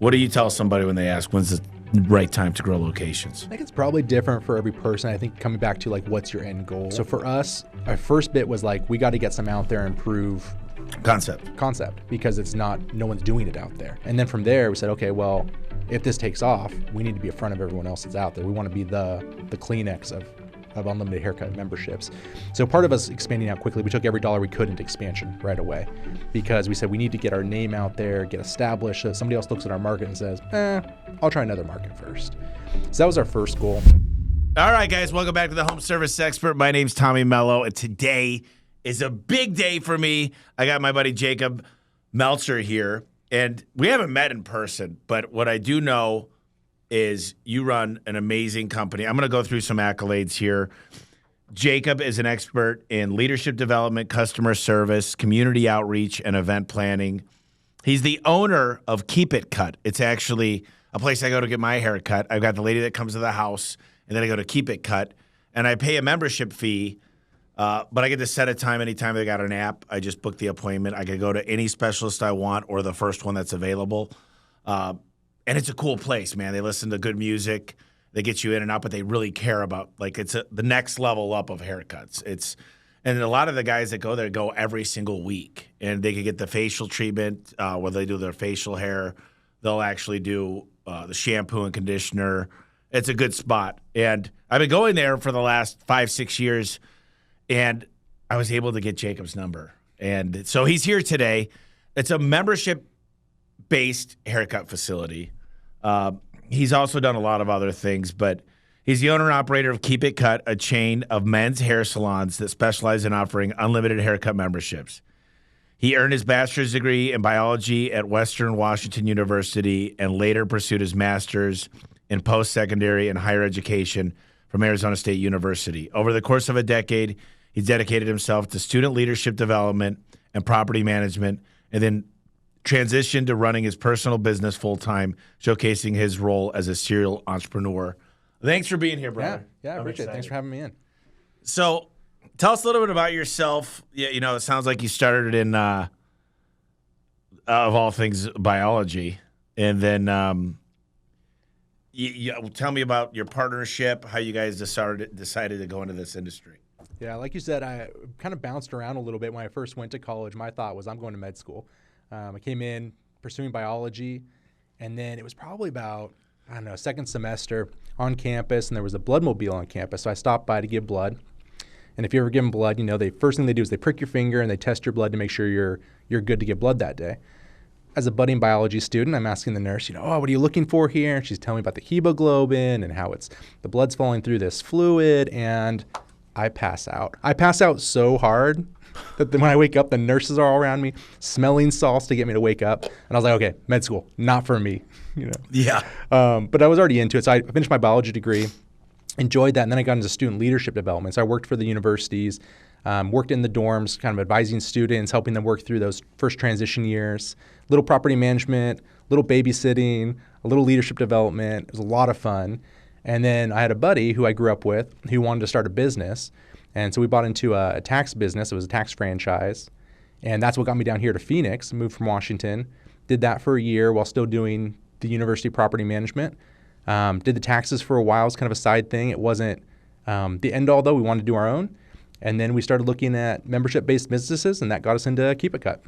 What do you tell somebody when they ask when's the right time to grow locations? I think it's probably different for every person. I think coming back to like, what's your end goal? So for us, our first bit was like, we got to get some out there and prove Concept, because it's not, no one's doing it out there. And then from there we said, okay, well, if this takes off, we need to be in front of everyone else that's out there. We want to be the Kleenex of unlimited haircut memberships. So part of us expanding out quickly, we took every dollar we could into expansion right away because we said we need to get our name out there, get established, so somebody else looks at our market and says, I'll try another market first. So that was our first goal. All right, guys, welcome back to the Home Service Expert. My name's Tommy Mello, and today is a big day for me. I got my buddy Jacob Meltzer here, and we haven't met in person, but what I do know is you run an amazing company. I'm going to go through some accolades here. Jacob is an expert in leadership development, customer service, community outreach, and event planning. He's the owner of Keep It Cut. It's actually a place I go to get my hair cut. I've got the lady that comes to the house, and then I go to Keep It Cut, and I pay a membership fee, but I get to set a time anytime they got an app. I just book the appointment. I can go to any specialist I want or the first one that's available. And it's a cool place, man. They listen to good music. They get you in and out, but they really care about, like, it's the next level up of haircuts. And a lot of the guys that go there go every single week, and they can get the facial treatment where they do their facial hair. They'll actually do the shampoo and conditioner. It's a good spot. And I've been going there for the last 5-6 years, and I was able to get Jacob's number. And so he's here today. It's a membership-based haircut facility. He's also done a lot of other things, but he's the owner and operator of Keep It Cut, a chain of men's hair salons that specialize in offering unlimited haircut memberships. He earned his bachelor's degree in biology at Western Washington University and later pursued his master's in post-secondary and higher education from Arizona State University. Over the course of a decade, he's dedicated himself to student leadership development and property management, and then transitioned to running his personal business full-time, showcasing his role as a serial entrepreneur. Thanks for being here, brother. Yeah, I appreciate it. Thanks for having me in. So tell us a little bit about yourself. You know, it sounds like you started in, of all things, biology. And then tell me about your partnership, how you guys decided to go into this industry. Yeah, like you said, I kind of bounced around a little bit when I first went to college. My thought was I'm going to med school. I came in pursuing biology, and then it was probably about, second semester on campus, and there was a blood mobile on campus. So I stopped by to give blood. And if you ever give them blood, the first thing they do is they prick your finger and they test your blood to make sure you're good to give blood that day. As a budding biology student, I'm asking the nurse, what are you looking for here? And she's telling me about the hemoglobin and how the blood's falling through this fluid, and I pass out. I pass out so hard that when I wake up, the nurses are all around me, smelling salts to get me to wake up. And I was like, okay, med school, not for me. Yeah. But I was already into it. So I finished my biology degree, enjoyed that, and then I got into student leadership development. So I worked for the universities, worked in the dorms, kind of advising students, helping them work through those first transition years, little property management, little babysitting, a little leadership development. It was a lot of fun. And then I had a buddy who I grew up with who wanted to start a business. And so we bought into a tax business. It was a tax franchise. And that's what got me down here to Phoenix, moved from Washington, did that for a year while still doing the university property management. Did the taxes for a while. It was kind of a side thing. It wasn't the end all, though. We wanted to do our own. And then we started looking at membership-based businesses, and that got us into Keep It Cut.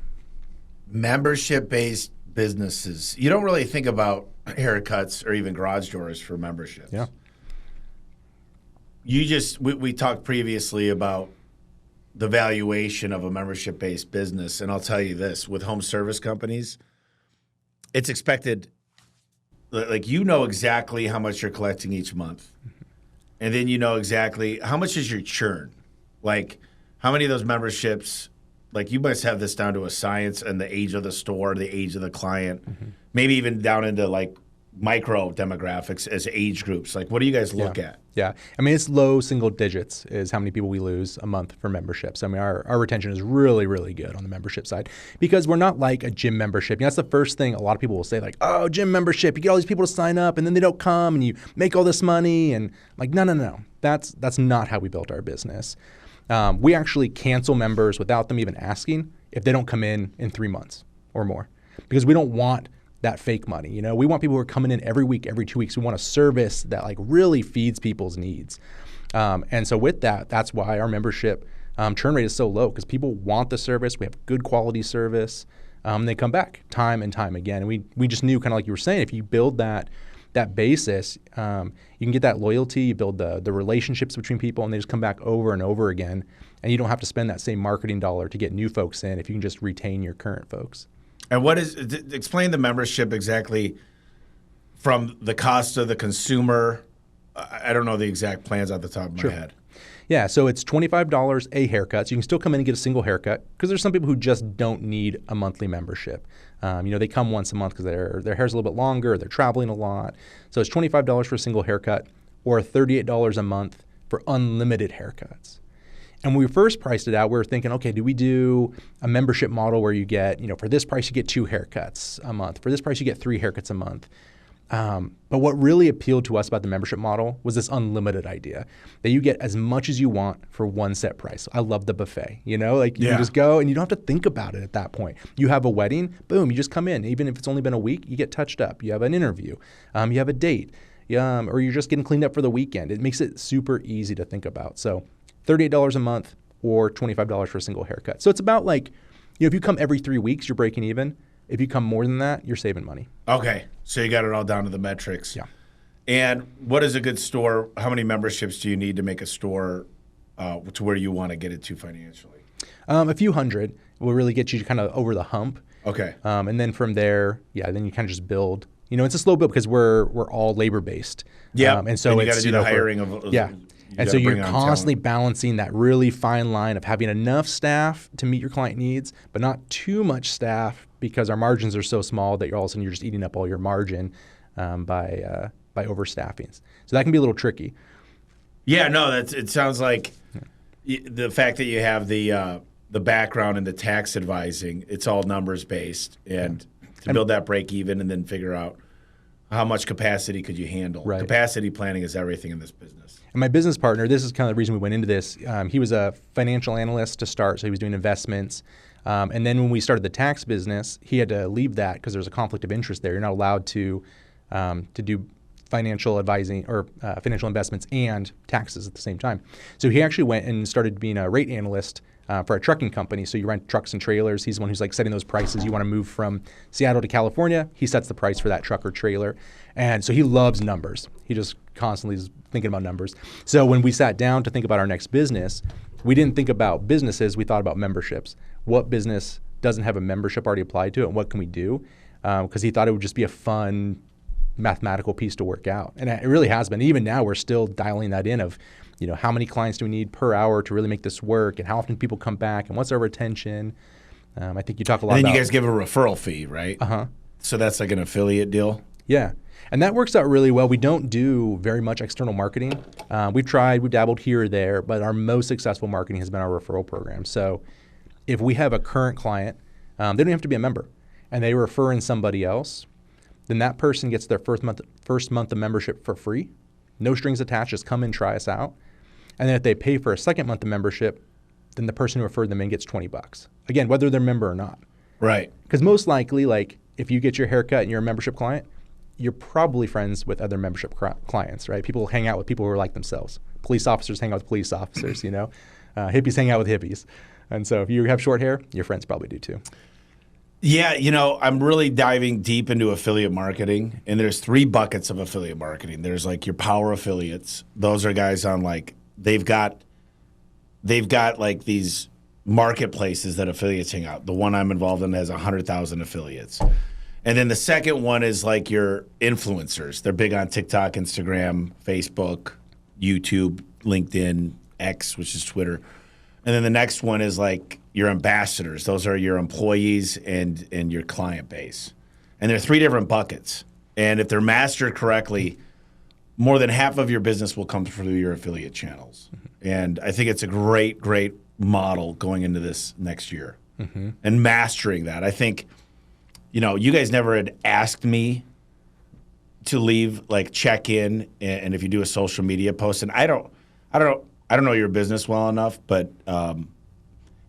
Membership-based businesses. You don't really think about haircuts or even garage doors for memberships. Yeah. We talked previously about the valuation of a membership-based business, and I'll tell you this, with home service companies, it's expected, like, exactly how much you're collecting each month, and then exactly how much is your churn. Like, how many of those memberships, like, you must have this down to a science, and the age of the store, the age of the client, maybe even down into, like, micro demographics as age groups. Like, what do you guys look at? Yeah. I mean, it's low single digits is how many people we lose a month for memberships. I mean, our retention is really, really good on the membership side because we're not like a gym membership. That's the first thing a lot of people will say, like, oh, gym membership, you get all these people to sign up and then they don't come and you make all this money. And like, no. That's not how we built our business. We actually cancel members without them even asking if they don't come in 3 months or more because we don't want that fake money. You know, we want people who are coming in every week, every 2 weeks. We want a service that like really feeds people's needs. And so with that, that's why our membership churn rate is so low, because people want the service. We have good quality service. They come back time and time again. And we just knew, kind of like you were saying, if you build that basis, you can get that loyalty, you build the relationships between people, and they just come back over and over again. And you don't have to spend that same marketing dollar to get new folks in if you can just retain your current folks. And explain the membership exactly from the cost of the consumer. I don't know the exact plans off the top of my head. Yeah, so it's $25 a haircut. So you can still come in and get a single haircut, because there's some people who just don't need a monthly membership. They come once a month because their hair's a little bit longer, they're traveling a lot. So it's $25 for a single haircut, or $38 a month for unlimited haircuts. And when we first priced it out, we were thinking, okay, do we do a membership model where you get, for this price you get 2 haircuts a month, for this price you get 3 haircuts a month? But what really appealed to us about the membership model was this unlimited idea, that you get as much as you want for one set price. I love the buffet, you can just go and you don't have to think about it at that point. You have a wedding, boom, you just come in. Even if it's only been a week, you get touched up. You have an interview, you have a date, or you're just getting cleaned up for the weekend. It makes it super easy to think about. So $38 a month or $25 for a single haircut. So it's about like, if you come every 3 weeks, you're breaking even. If you come more than that, you're saving money. Okay. So you got it all down to the metrics. Yeah. And what is a good store? How many memberships do you need to make a store to where you want to get it to financially? A few hundred will really get you kind of over the hump. Okay. And then from there, then you kind of just build. It's a slow build because we're all labor based. Yeah. And so you got to do the hiring of. Yeah. And so you're constantly balancing that really fine line of having enough staff to meet your client needs, but not too much staff, because our margins are so small that all of a sudden you're just eating up all your margin by overstaffing. So that can be a little tricky. Yeah, no, it sounds like the fact that you have the background in the tax advising, it's all numbers based, and to build that break even and then figure out how much capacity could you handle. Right. Capacity planning is everything in this business. And my business partner, this is kind of the reason we went into this. He was a financial analyst to start, so he was doing investments. And then when we started the tax business, he had to leave that because there's a conflict of interest there. You're not allowed to do financial advising or financial investments and taxes at the same time. So he actually went and started being a rate analyst for a trucking company. So you rent trucks and trailers. He's the one who's like setting those prices. You want to move from Seattle to California, he sets the price for that truck or trailer. And so he loves numbers. He just constantly is thinking about numbers. So when we sat down to think about our next business, we didn't think about businesses, we thought about memberships. What business doesn't have a membership already applied to it, and what can we do? Because he thought it would just be a fun mathematical piece to work out. And it really has been. Even now, we're still dialing that in of, how many clients do we need per hour to really make this work, and how often people come back, and what's our retention. I think you talk a lot about... And then you guys give a referral fee, right? Uh-huh. So that's like an affiliate deal? Yeah. And that works out really well. We don't do very much external marketing. We've dabbled here or there, but our most successful marketing has been our referral program. So if we have a current client, they don't have to be a member, and they refer in somebody else, then that person gets their first month of membership for free. No strings attached, just come and try us out. And then if they pay for a second month of membership, then the person who referred them in gets $20. Again, whether they're a member or not. Right. Because most likely, like if you get your haircut and you're a membership client, you're probably friends with other membership clients, right? People hang out with people who are like themselves. Police officers hang out with police officers, hippies hang out with hippies. And so if you have short hair, your friends probably do too. Yeah, I'm really diving deep into affiliate marketing, and there's 3 buckets of affiliate marketing. There's like your power affiliates. Those are guys on like, they've got like these marketplaces that affiliates hang out. The one I'm involved in has 100,000 affiliates. And then the second one is like your influencers. They're big on TikTok, Instagram, Facebook, YouTube, LinkedIn, X, which is Twitter. And then the next one is like your ambassadors. Those are your employees and your client base. And there are 3 different buckets. And if they're mastered correctly, more than half of your business will come through your affiliate channels. And I think it's a great, great model going into this next year. And mastering that. I think, you guys never had asked me to leave, like check in, and if you do a social media post, and I don't know your business well enough, but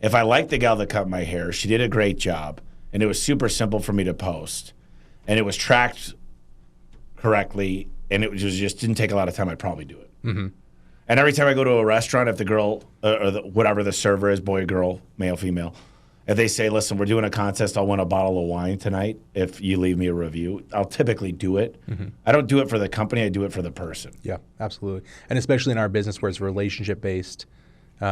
if I like the gal that cut my hair, she did a great job, and it was super simple for me to post. and it was tracked correctly, and it was just didn't take a lot of time, I'd probably do it. Mm-hmm. And every time I go to a restaurant, if the girl or whatever the server is, boy, girl, male, female, if they say, listen, we're doing a contest, I'll win a bottle of wine tonight if you leave me a review, I'll typically do it. Mm-hmm. I don't do it for the company, I do it for the person. Yeah, absolutely. And especially in our business where it's relationship-based,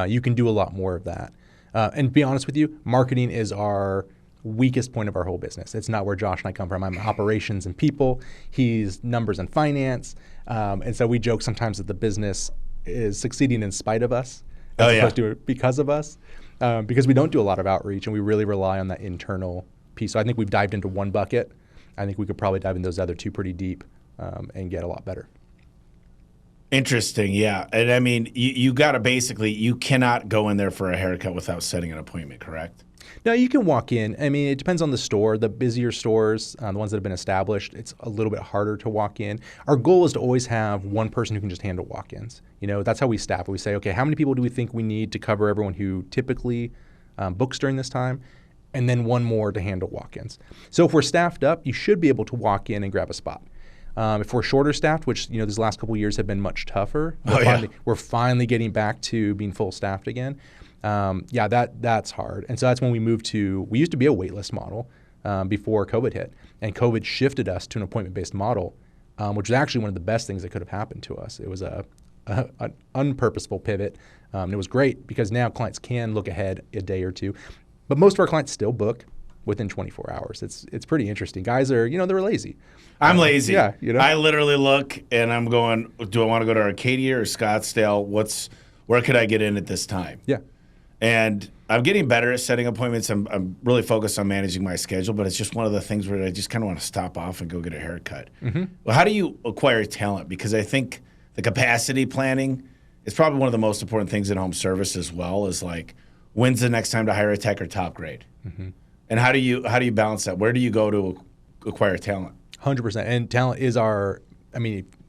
you can do a lot more of that. And to be honest with you, marketing is our weakest point of our whole business. It's not where Josh and I come from. I'm operations and people. He's numbers and finance. And so we joke sometimes that the business is succeeding in spite of us as opposed to because of us. Because we don't do a lot of outreach and we really rely on that internal piece. So I think we've dived into one bucket. I think we could probably dive in those other two pretty deep and get a lot better. Interesting, yeah. And I mean, you got to basically, you cannot go in there for a haircut without setting an appointment, correct? No, you can walk in. I mean, it depends on the store. The busier stores, the ones that have been established, it's a little bit harder to walk in. Our goal is to always have one person who can just handle walk-ins. You know, that's how we staff it. We say, okay, how many people do we think we need to cover everyone who typically books during this time? And then one more to handle walk-ins. So if we're staffed up, you should be able to walk in and grab a spot. If we're shorter staffed, which these last couple of years have been much tougher, we're finally getting back to being full staffed again. That's hard. And so that's when we used to be a waitlist model before COVID hit. And COVID shifted us to an appointment-based model, which was actually one of the best things that could have happened to us. It was an unpurposeful pivot. And it was great because now clients can look ahead a day or two. But most of our clients still book within 24 hours. It's pretty interesting. Guys are, they're lazy. I'm lazy. Yeah. I literally look and I'm going, do I want to go to Arcadia or Scottsdale? Where could I get in at this time? Yeah. And I'm getting better at setting appointments. I'm really focused on managing my schedule, but it's just one of the things where I just kind of want to stop off and go get a haircut. Mm-hmm. Well, how do you acquire talent? Because I think the capacity planning is probably one of the most important things in home service as well, is like, when's the next time to hire a tech or top grade? Mm-hmm. And how do you balance that? Where do you go to acquire talent? 100%. And talent is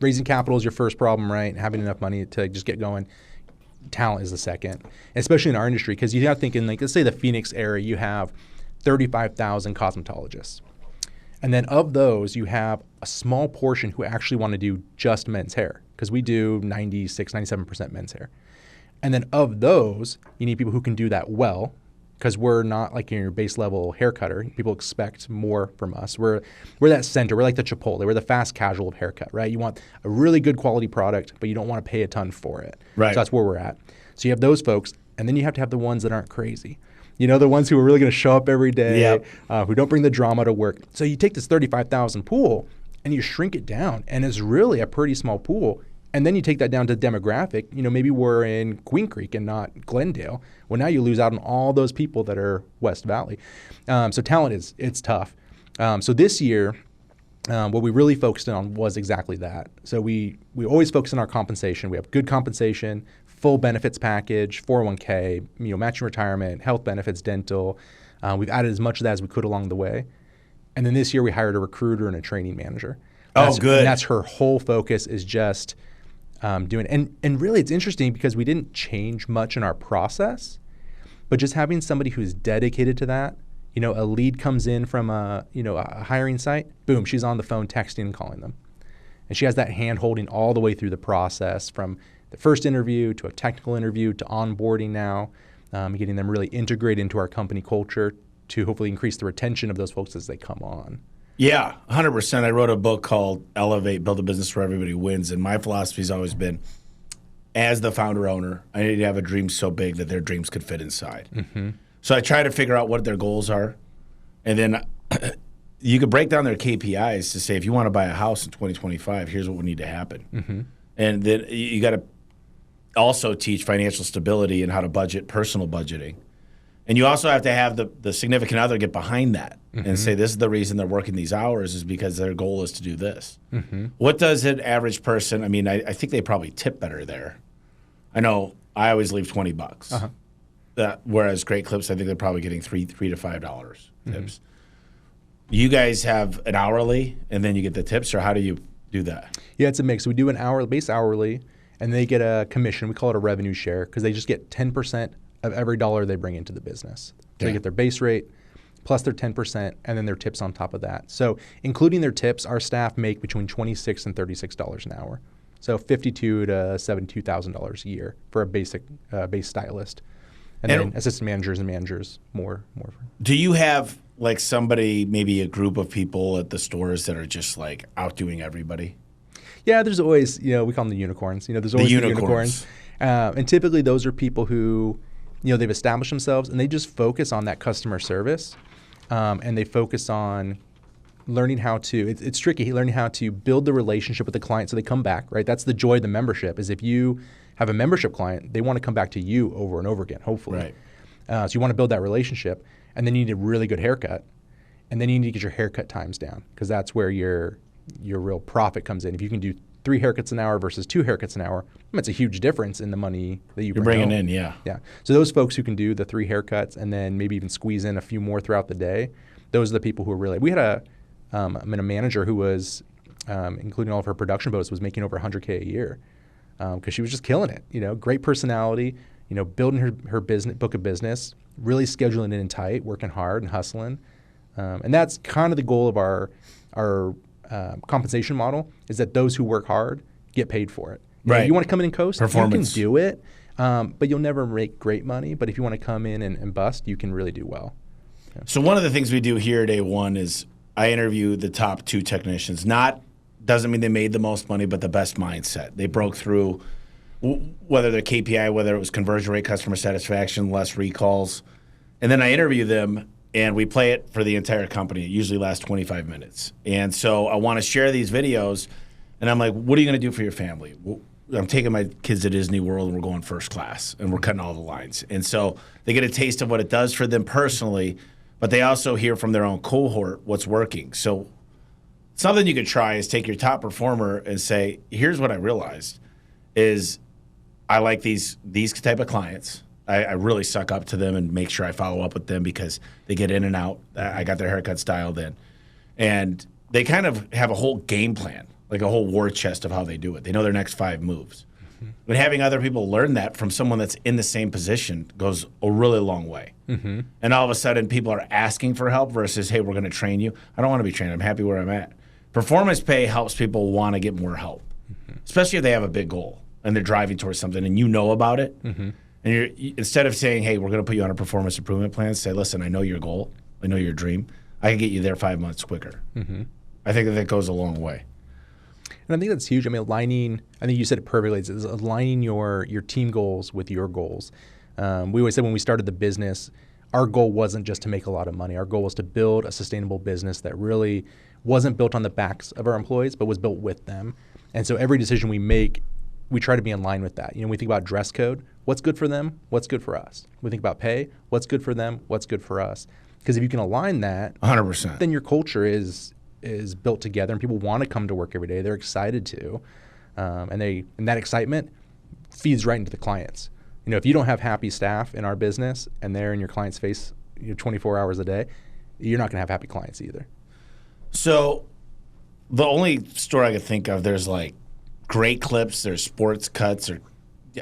raising capital is your first problem, right? Having enough money to just get going. Talent is the second, especially in our industry, because you got to think in, let's say the Phoenix area, you have 35,000 cosmetologists. And then of those, you have a small portion who actually want to do just men's hair, because we do 96, 97% men's hair. And then of those, you need people who can do that well, because we're not like your base level hair cutter. People expect more from us. We're that center. We're like the Chipotle. We're the fast casual of haircut, right? You want a really good quality product, but you don't want to pay a ton for it. Right. So that's where we're at. So you have those folks, and then you have to have the ones that aren't crazy. The ones who are really going to show up every day, who don't bring the drama to work. So you take this 35,000 pool, and you shrink it down, and it's really a pretty small pool. And then you take that down to demographic. Maybe we're in Queen Creek and not Glendale. Well, now you lose out on all those people that are West Valley. So talent it's tough. So this year, what we really focused on was exactly that. So we always focus on our compensation. We have good compensation, full benefits package, 401k, matching retirement, health benefits, dental. We've added as much of that as we could along the way. And then this year we hired a recruiter and a training manager. Good. And that's her whole focus, is just doing it. And really it's interesting because we didn't change much in our process, but just having somebody who's dedicated to that. A lead comes in from a hiring site, boom, she's on the phone texting and calling them. And she has that hand holding all the way through the process, from the first interview to a technical interview to onboarding now, getting them really integrated into our company culture to hopefully increase the retention of those folks as they come on. Yeah, 100%. I wrote a book called Elevate, Build a Business Where Everybody Wins. And my philosophy has always been, as the founder owner, I need to have a dream so big that their dreams could fit inside. Mm-hmm. So I try to figure out what their goals are. And then you could break down their KPIs to say, if you want to buy a house in 2025, here's what would need to happen. Mm-hmm. And then you got to also teach financial stability and how to budget, personal budgeting. And you also have to have the significant other get behind that and say, this is the reason they're working these hours, is because their goal is to do this. Mm-hmm. What does an average person, I think they probably tip better there. I know I always leave $20. Uh-huh. Whereas Great Clips, I think they're probably getting $3 to $5 tips. You guys have an hourly and then you get the tips, or how do you do that? Yeah, it's a mix. We do an base hourly, and they get a commission. We call it a revenue share, because they just get 10% of every dollar they bring into the business. So they get their base rate, plus their 10%, and then their tips on top of that. So including their tips, our staff make between $26 and $36 an hour. So $52,000 to $72,000 a year for a base stylist. And then assistant managers and managers more. Do you have like somebody, maybe a group of people at the stores that are just like outdoing everybody? Yeah, there's always, we call them the unicorns. There's always the unicorns. And typically those are people who, they've established themselves and they just focus on that customer service. And they focus on learning how to, it's tricky, learning how to build the relationship with the client so they come back, right? That's the joy of the membership, is if you have a membership client, they want to come back to you over and over again, hopefully. Right. So you want to build that relationship, and then you need a really good haircut, and then you need to get your haircut times down, because that's where your real profit comes in. If you can do 3 haircuts an hour versus 2 haircuits an hour, that's a huge difference in the money that you're bringing home. in, yeah. Yeah. So those folks who can do the 3 haircuts and then maybe even squeeze in a few more throughout the day, those are the people who are really. We had a manager who was, including all of her production boats, was making over $100K a year because she was just killing it. Great personality, building her business book of business, really scheduling it in tight, working hard and hustling, and that's kind of the goal of our compensation model, is that those who work hard get paid for it. Right. You want to come in and coast, Performance. you can do it, but you'll never make great money. But if you want to come in and bust, you can really do well. Yeah. So one of the things we do here day one is I interview the top 2 technicians. Doesn't mean they made the most money, but the best mindset. They broke through, whether their KPI, whether it was conversion rate, customer satisfaction, less recalls. And then I interview them, and we play it for the entire company. It usually lasts 25 minutes. And so I want to share these videos, and I'm like, what are you going to do for your family? Well, I'm taking my kids to Disney World, and we're going first class, and we're cutting all the lines. And so they get a taste of what it does for them personally, but they also hear from their own cohort what's working. So something you could try is take your top performer and say, here's what I realized is I like these type of clients. I really suck up to them and make sure I follow up with them because they get in and out. I got their haircut styled in. And they kind of have a whole game plan, like a whole war chest of how they do it. They know their next 5 moves. Mm-hmm. But having other people learn that from someone that's in the same position goes a really long way. Mm-hmm. And all of a sudden people are asking for help versus, hey, we're going to train you. I don't want to be trained. I'm happy where I'm at. Performance pay helps people want to get more help, especially if they have a big goal and they're driving towards something and you know about it. Mm-hmm. And instead of saying, hey, we're going to put you on a performance improvement plan, say, listen, I know your goal. I know your dream. I can get you there 5 months quicker. Mm-hmm. I think that goes a long way. And I think that's huge. I mean, I think you said it perfectly, is aligning your team goals with your goals. We always said when we started the business, our goal wasn't just to make a lot of money. Our goal was to build a sustainable business that really wasn't built on the backs of our employees, but was built with them. And so every decision we make, we try to be in line with that. We think about dress code. What's good for them? What's good for us? We think about pay. What's good for them? What's good for us? Because if you can align that, 100%, then your culture is built together, and people want to come to work every day. They're excited to, and that excitement feeds right into the clients. If you don't have happy staff in our business and they're in your client's face 24 hours a day, you're not going to have happy clients either. So the only store I could think of, there's like Great Clips, there's Sports Cuts, or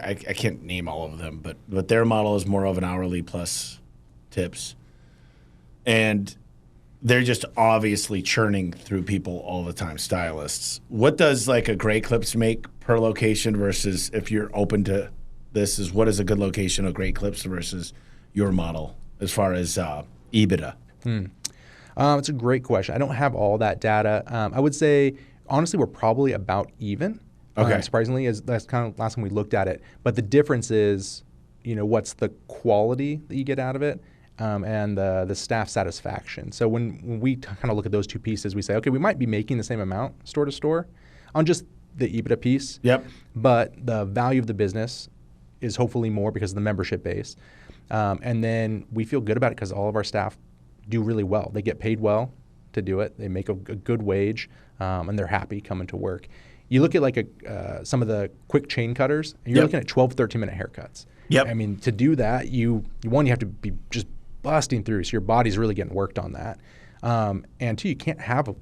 I can't name all of them, but their model is more of an hourly plus tips. And they're just obviously churning through people all the time, stylists. What does like a Great Clips make per location versus, if you're open to this, is what is a good location of Great Clips versus your model as far as EBITDA? It's a great question. I don't have all that data. I would say, honestly, we're probably about even. Okay. Surprisingly, that's kind of last time we looked at it. But the difference is, what's the quality that you get out of it, and the staff satisfaction. So when we kind of look at those two pieces, we say, okay, we might be making the same amount store to store on just the EBITDA piece. Yep. But the value of the business is hopefully more because of the membership base. And then we feel good about it because all of our staff do really well. They get paid well to do it. They make a good wage, and they're happy coming to work. You look at like some of the quick chain cutters, and you're looking at 12, 13-minute haircuts. Yep. I mean, to do that, you have to be just busting through, so your body's really getting worked on that. And two, you can't have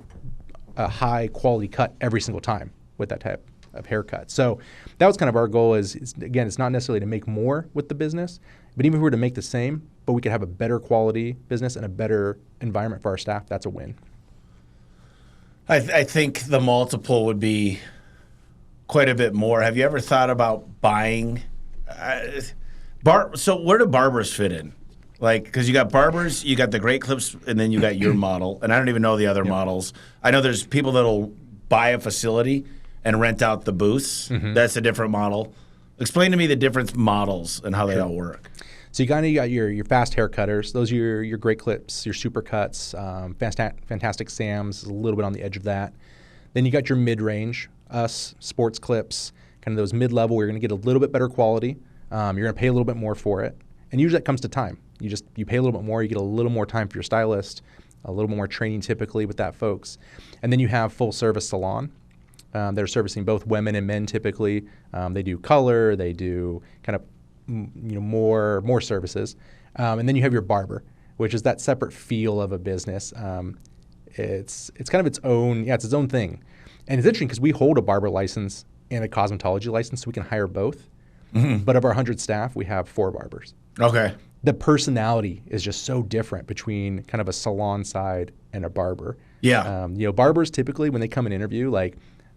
a high quality cut every single time with that type of haircut. So that was kind of our goal is again, it's not necessarily to make more with the business, but even if we were to make the same, but we could have a better quality business and a better environment for our staff, that's a win. I think the multiple would be quite a bit more. Have you ever thought about buying? So where do Barbers fit in? Like, because you got Barbers, you got the Great Clips, and then you got your model. And I don't even know the other models. I know there's people that'll buy a facility and rent out the booths. That's a different model. Explain to me the different models and how they all work. So you got your fast hair cutters. Those are your Great Clips, your Super Cuts, Fantastic Sams, a little bit on the edge of that. Then you got your mid-range, us, Sports Clips, kind of those mid-level where you're going to get a little bit better quality. You're going to pay a little bit more for it. And usually that comes to time. You pay a little bit more, you get a little more time for your stylist, a little more training typically with that folks. And then you have full service salon. They're servicing both women and men typically. They do color, they do kind of more services. And then you have your barber, which is that separate feel of a business. It's kind of its own thing. And it's interesting because we hold a barber license and a cosmetology license, so we can hire both. But of our 100 staff, we have 4 barbers. Okay. The personality is just so different between kind of a salon side and a barber. Yeah. Barbers typically, when they come and interview, like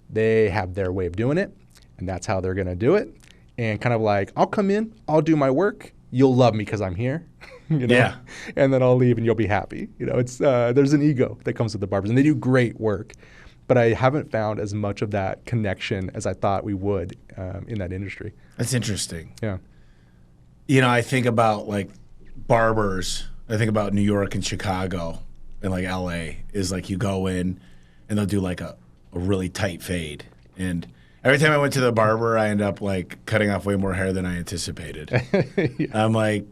they have their way of doing it, and that's how they're going to do it. And kind of like, I'll come in, I'll do my work, you'll love me because I'm here, Yeah. and then I'll leave and you'll be happy. It's there's an ego that comes with the barbers, and they do great work. But I haven't found as much of that connection as I thought we would in that industry. That's interesting. Yeah. I think about like barbers. I think about New York and Chicago and like LA is like you go in and they'll do like a really tight fade. And every time I went to the barber, I end up like cutting off way more hair than I anticipated. Yeah. I'm like,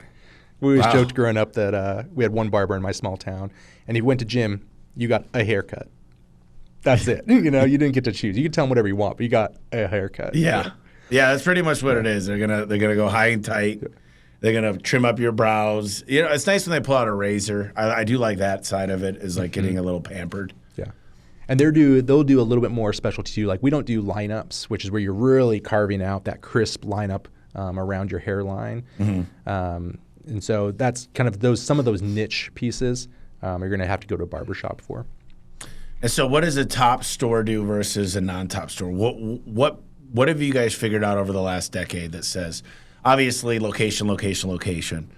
We always wow. joked growing up that we had one barber in my small town, and if you went to gym, you got a haircut. That's it. You didn't get to choose. You could tell them whatever you want, but you got a haircut. Yeah, that's pretty much what it is. They're gonna go high and tight. They're gonna trim up your brows. It's nice when they pull out a razor. I do like that side of it. Is like getting a little pampered. Yeah. And they'll do a little bit more specialty too. Like we don't do lineups, which is where you're really carving out that crisp lineup around your hairline. And so that's kind of some of those niche pieces you're going to have to go to a barbershop for. And so, what does a top store do versus a non-top store? What have you guys figured out over the last decade that says, obviously, location?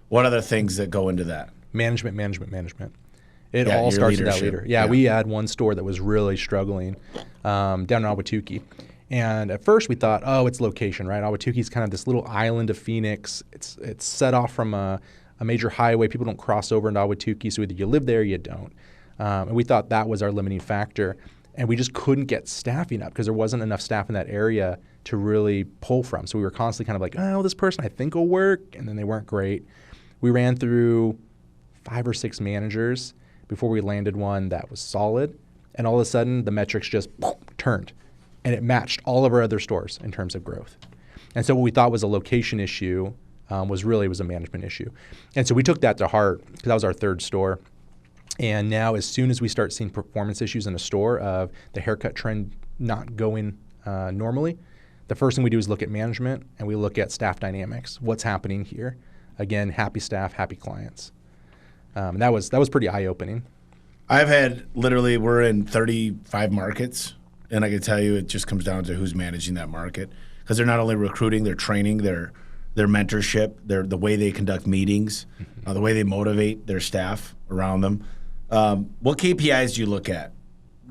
What other things that go into that? Management. It all starts with that leader. Yeah, we had one store that was really struggling down in Ahwatukee. And at first we thought, it's location, right? Ahwatukee is kind of this little island of Phoenix. It's set off from a major highway. People don't cross over into Ahwatukee, so either you live there or you don't. And we thought that was our limiting factor. And we just couldn't get staffing up because there wasn't enough staff in that area to really pull from. So we were constantly kind of like, this person I think will work, and then they weren't great. We ran through 5 or 6 managers before we landed one that was solid. And all of a sudden, the metrics just turned. And it matched all of our other stores in terms of growth. And so what we thought was a location issue was a management issue. And so we took that to heart because that was our 3rd store. And now as soon as we start seeing performance issues in a store of the haircut trend not going normally, the first thing we do is look at management and we look at staff dynamics. What's happening here? Again, happy staff, happy clients. And that was pretty eye-opening. I've had we're in 35 markets, and I can tell you it just comes down to who's managing that market because they're not only recruiting, they're training, their mentorship, the way they conduct meetings, the way they motivate their staff around them. What KPIs do you look at?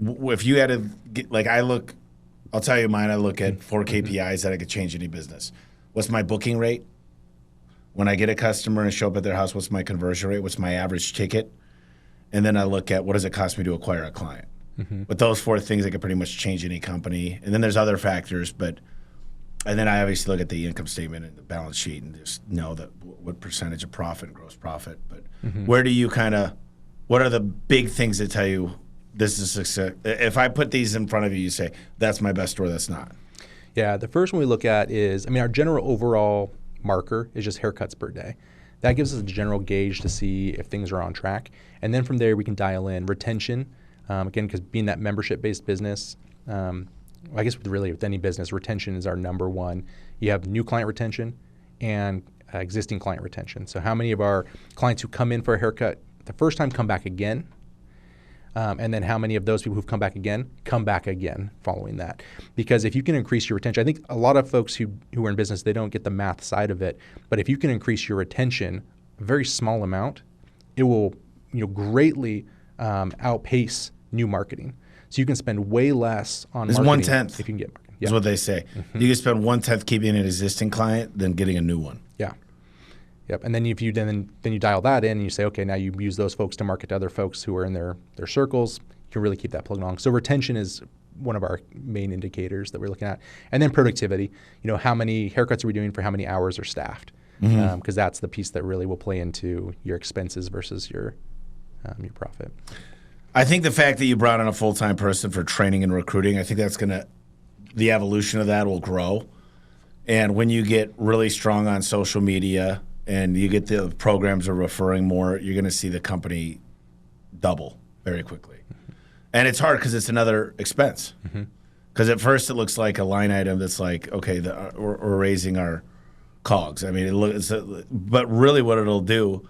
If you had to get, I'll tell you mine. I look at 4 KPIs that I could change any business. What's my booking rate? When I get a customer and show up at their house, what's my conversion rate? What's my average ticket? And then I look at what does it cost me to acquire a client? But those 4 things, I could pretty much change any company. And then there's other factors, and then I obviously look at the income statement and the balance sheet and just know that what percentage of profit and gross profit. But where do you what are the big things that tell you this is a success? If I put these in front of you, you say, that's my best store, that's not. Yeah, the first one we look at is, our general overall marker is just haircuts per day. That gives us a general gauge to see if things are on track. And then from there, we can dial in retention. Again, because being that membership-based business, I guess with any business, retention is our number one. You have new client retention and existing client retention. So how many of our clients who come in for a haircut the first time come back again? And then how many of those people who've come back again following that? Because if you can increase your retention, I think a lot of folks who are in business, they don't get the math side of it. But if you can increase your retention a very small amount, it will greatly outpace new marketing. So you can spend way less on marketing 1/10 if you can get marketing. Is what they say. You can spend 1/10 keeping an existing client than getting a new one. Yeah. Yep. And then if you then you dial that in and you say, okay, now you use those folks to market to other folks who are in their circles, you can really keep that plugged along. So retention is one of our main indicators that we're looking at. And then productivity, how many haircuts are we doing for how many hours are staffed? Because that's the piece that really will play into your expenses versus your profit. I think the fact that you brought in a full-time person for training and recruiting, I think that's the evolution of that will grow. And when you get really strong on social media and you get the programs are referring more, you're going to see the company double very quickly. And it's hard because it's another expense. Because at first it looks like a line item that's like, okay, we're raising our COGS. I mean, but really what it'll do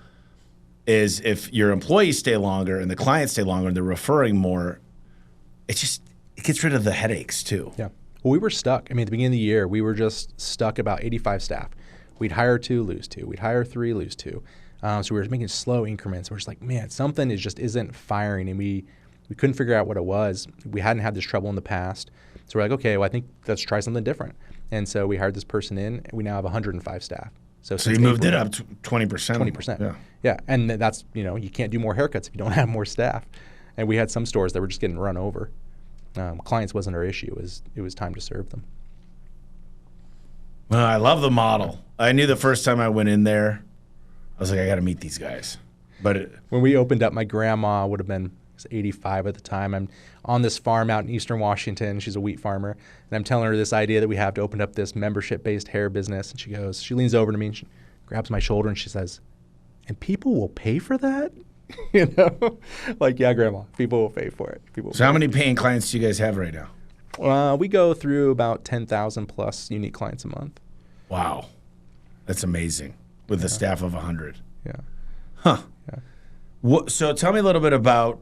is if your employees stay longer and the clients stay longer and they're referring more, it gets rid of the headaches too. Yeah. Well, we were stuck. I mean, at the beginning of the year, we were just stuck about 85 staff. We'd hire 2, lose 2. We'd hire 3, lose 2. So we were making slow increments. We're just like, man, something isn't firing. And we couldn't figure out what it was. We hadn't had this trouble in the past. So we're like, okay, well, I think let's try something different. And so we hired this person in. And we now have 105 staff. So you moved it up to 20%. 20%. Yeah. Yeah. And that's, you can't do more haircuts if you don't have more staff. And we had some stores that were just getting run over. Clients wasn't our issue. It was time to serve them. Well, I love the model. I knew the first time I went in there, I was like, I got to meet these guys. But when we opened up, my grandma would have been 85 at the time. I'm on this farm out in eastern Washington. She's a wheat farmer. And I'm telling her this idea that we have to open up this membership-based hair business. And she leans over to me and she grabs my shoulder and she says, and people will pay for that? Like, yeah, Grandma, people will pay for it. So how many paying clients do you guys have right now? We go through about 10,000 plus unique clients a month. Wow. That's amazing with a staff of 100. Yeah. Huh. Yeah. So tell me a little bit about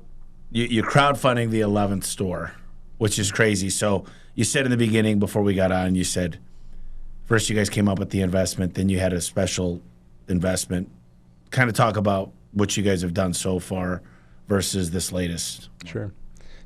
you're crowdfunding the 11th store, which is crazy. So you said in the beginning before we got on, you said first you guys came up with the investment, then you had a special investment. Kind of talk about what you guys have done so far versus this latest. Sure.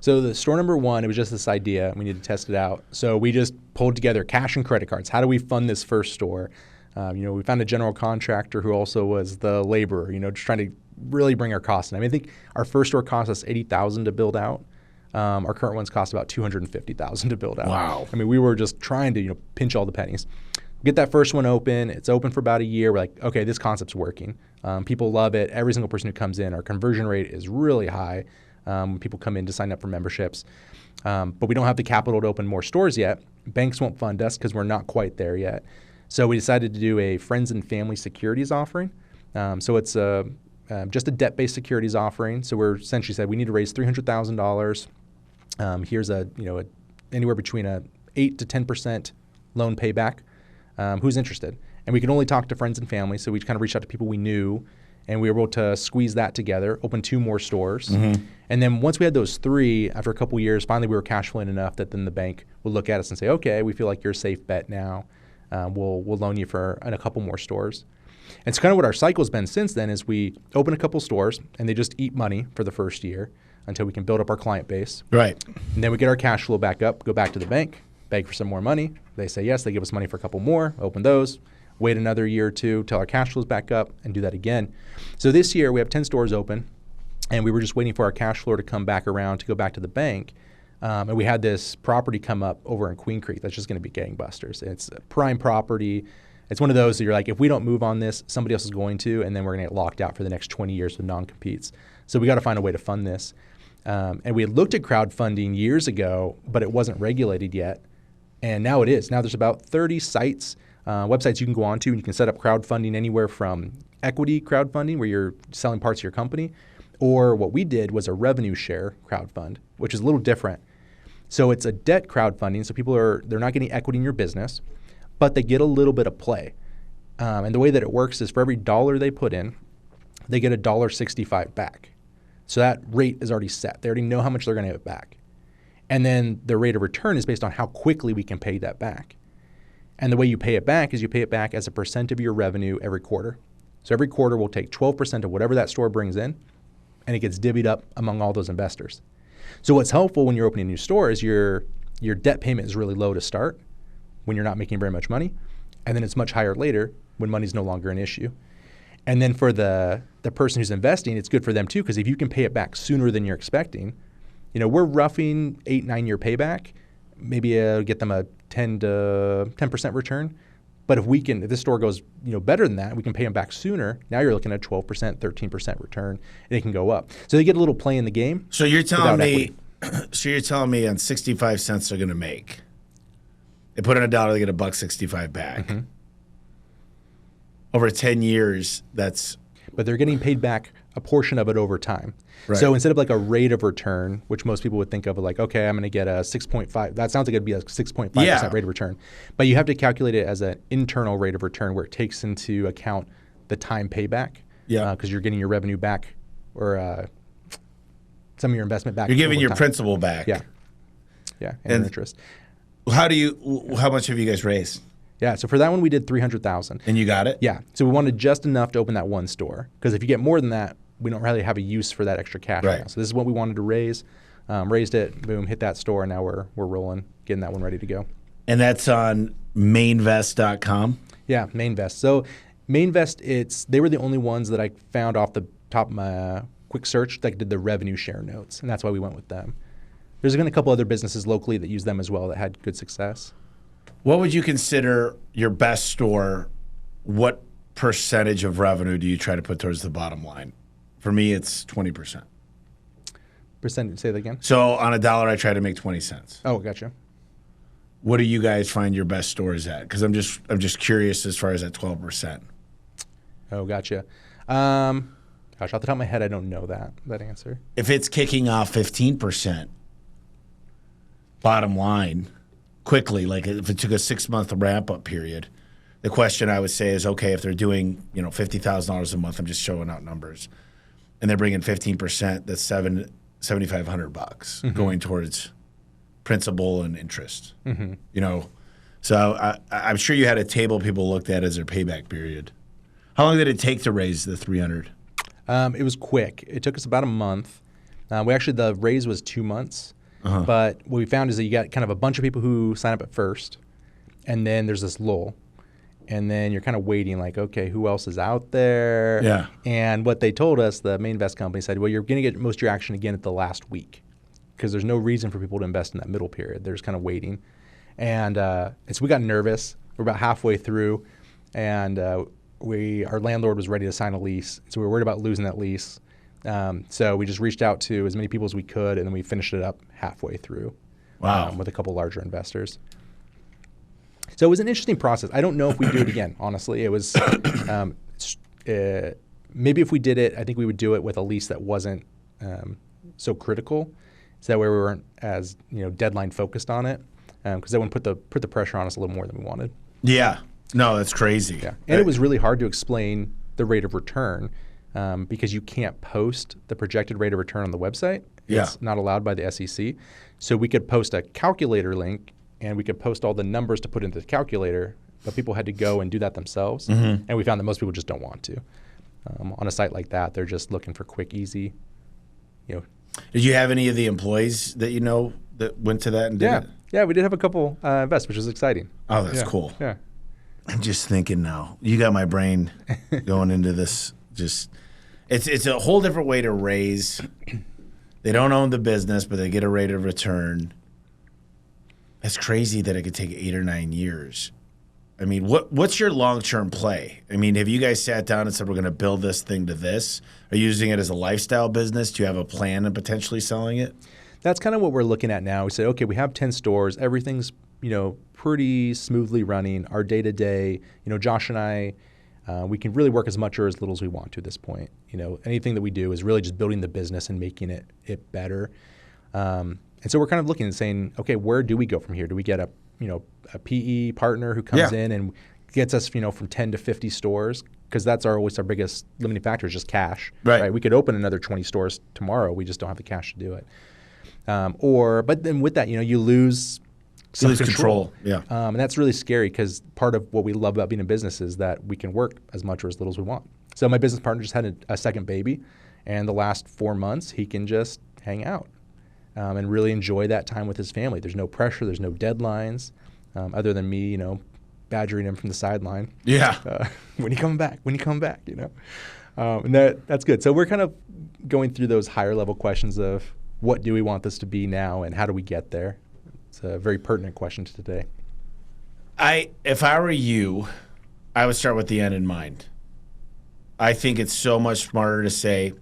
So the store number 1, it was just this idea. We needed to test it out. So we just pulled together cash and credit cards. How do we fund this first store? We found a general contractor who also was the laborer, just trying to really bring our costs in. I think our first store cost us $80,000 to build out. Our current ones cost about $250,000 to build out. Wow. I mean, we were just trying to, pinch all the pennies. Get that first one open. It's open for about a year. We're like, okay, this concept's working. People love it. Every single person who comes in, our conversion rate is really high. When people come in to sign up for memberships. But we don't have the capital to open more stores yet. Banks won't fund us because we're not quite there yet. So we decided to do a friends and family securities offering. So it's just a debt-based securities offering. So we're essentially said we need to raise $300,000. Here's anywhere between a 8 to 10% loan payback. Who's interested? And we can only talk to friends and family. So we kind of reached out to people we knew. And we were able to squeeze that together, open 2 more stores. And then once we had those 3, after a couple years, finally we were cash flowing enough that then the bank would look at us and say, okay, we feel like you're a safe bet now. We'll loan you for a couple more stores. And it's kind of what our cycle's been since then is we open a couple stores and they just eat money for the first year until we can build up our client base. Right. And then we get our cash flow back up, go back to the bank, beg for some more money. They say yes, they give us money for a couple more, open those. Wait another year or 2 till our cash flow's back up and do that again. So this year we have 10 stores open and we were just waiting for our cash flow to come back around to go back to the bank. And we had this property come up over in Queen Creek that's just going to be gangbusters. It's a prime property. It's one of those that you're like, if we don't move on this, somebody else is going to, and then we're going to get locked out for the next 20 years with non-competes. So we got to find a way to fund this. And we had looked at crowdfunding years ago, but it wasn't regulated yet. And now it is. Now there's about 30 sites, websites you can go on to, and you can set up crowdfunding anywhere from equity crowdfunding, where you're selling parts of your company, or what we did was a revenue share crowdfund, which is a little different. So it's a debt crowdfunding, so they're not getting equity in your business, but they get a little bit of play. And the way that it works is for every dollar they put in, they get $1.65 back. So that rate is already set. They already know how much they're going to get back. And then the rate of return is based on how quickly we can pay that back. And the way you pay it back is you pay it back as a percent of your revenue every quarter. So every quarter we'll take 12% of whatever that store brings in, and it gets divvied up among all those investors. So what's helpful when you're opening a new store is your debt payment is really low to start when you're not making very much money. And then it's much higher later when money's no longer an issue. And then for the person who's investing, it's good for them too, because if you can pay it back sooner than you're expecting, we're roughing 8-9 year payback, maybe get them a 10% return. But if this store goes better than that, we can pay them back sooner. Now you're looking at 12%, 13% return, and it can go up. So they get a little play in the game. So you're telling me, on 65 cents they're going to make. They put in $1, they get $1.65 back. Mm-hmm. Over 10 years, that's... But they're getting paid back a portion of it over time. Right. So instead of like a rate of return, which most people would think of like, okay, I'm going to get a 6.5. That sounds like it'd be a 6.5% rate of return. But you have to calculate it as an internal rate of return where it takes into account the time payback. Yeah. Because you're getting your revenue back or some of your investment back. You're giving your time. principal back. Yeah. Yeah. And interest. How much have you guys raised? Yeah, so for that one we did $300,000. And you got it? Yeah. So we wanted just enough to open that one store. Because if you get more than that, we don't really have a use for that extra cash right now. So this is what we wanted to raise. Raised it, boom, hit that store, and now we're rolling, getting that one ready to go. And that's on mainvest.com? Yeah, Mainvest. So Mainvest, they were the only ones that I found off the top of my quick search that did the revenue share notes, and that's why we went with them. There's been a couple other businesses locally that use them as well that had good success. What would you consider your best store? What percentage of revenue do you try to put towards the bottom line? For me, it's 20%. Percentage, say that again? So on $1, I try to make 20 cents. Oh, gotcha. What do you guys find your best stores at? Because I'm just curious as far as that 12%. Oh, gotcha. Gosh, off the top of my head, I don't know that answer. If it's kicking off 15%, bottom line, quickly, like if it took a 6-month ramp-up period, the question I would say is, okay, if they're doing $50,000 a month, I'm just showing out numbers, and they're bringing 15%, that's $7,500 going towards principal and interest. So I'm sure you had a table people looked at as their payback period. How long did it take to raise the 300? It was quick. It took us about a month. The raise was 2 months. But what we found is that you got kind of a bunch of people who sign up at first, and then there's this lull. And then you're kind of waiting like, okay, who else is out there? Yeah. And what they told us, the Mainvest company said, well, you're going to get most of your action again at the last week because there's no reason for people to invest in that middle period. They're just kind of waiting. And so we got nervous. We're about halfway through, and our landlord was ready to sign a lease. So we were worried about losing that lease. So we just reached out to as many people as we could, and then we finished it up halfway through. Wow. With a couple larger investors. So it was an interesting process. I don't know if we'd do it again, honestly. It was maybe if we did it, I think we would do it with a lease that wasn't so critical, so that way we weren't as deadline focused on it, because that would put the pressure on us a little more than we wanted. Yeah. No, that's crazy. Yeah. And it was really hard to explain the rate of return because you can't post the projected rate of return on the website. It's not allowed by the SEC. So we could post a calculator link, and we could post all the numbers to put into the calculator, but people had to go and do that themselves. And we found that most people just don't want to. On a site like that, they're just looking for quick, easy. Did you have any of the employees that that went to that and did it? Yeah, we did have a couple invest, which was exciting. Oh, that's cool. Yeah. I'm just thinking now. You got my brain going into this. It's a whole different way to raise. They don't own the business, but they get a rate of return. That's crazy that it could take 8 or 9 years. I mean, what's your long-term play? I mean, have you guys sat down and said, we're going to build this thing to this? Are you using it as a lifestyle business? Do you have a plan of potentially selling it? That's kind of what we're looking at now. We said, okay, we have 10 stores. Everything's, pretty smoothly running. Our day-to-day, Josh and I, we can really work as much or as little as we want to at this point. Anything that we do is really just building the business and making it better. And so we're kind of looking and saying, okay, where do we go from here? Do we get a PE partner who comes in and gets us, from 10 to 50 stores, because that's always our biggest limiting factor is just cash. Right. We could open another 20 stores tomorrow. We just don't have the cash to do it. But then with that, you lose some control. Yeah. And that's really scary, because part of what we love about being in business is that we can work as much or as little as we want. So my business partner just had a second baby, and the last 4 months he can just hang out and really enjoy that time with his family. There's no pressure. There's no deadlines other than me, badgering him from the sideline. Yeah. When you coming back? When you come back? And that's good. So we're kind of going through those higher level questions of what do we want this to be now, and how do we get there? It's a very pertinent question to today. If I were you, I would start with the end in mind. I think it's so much smarter to say,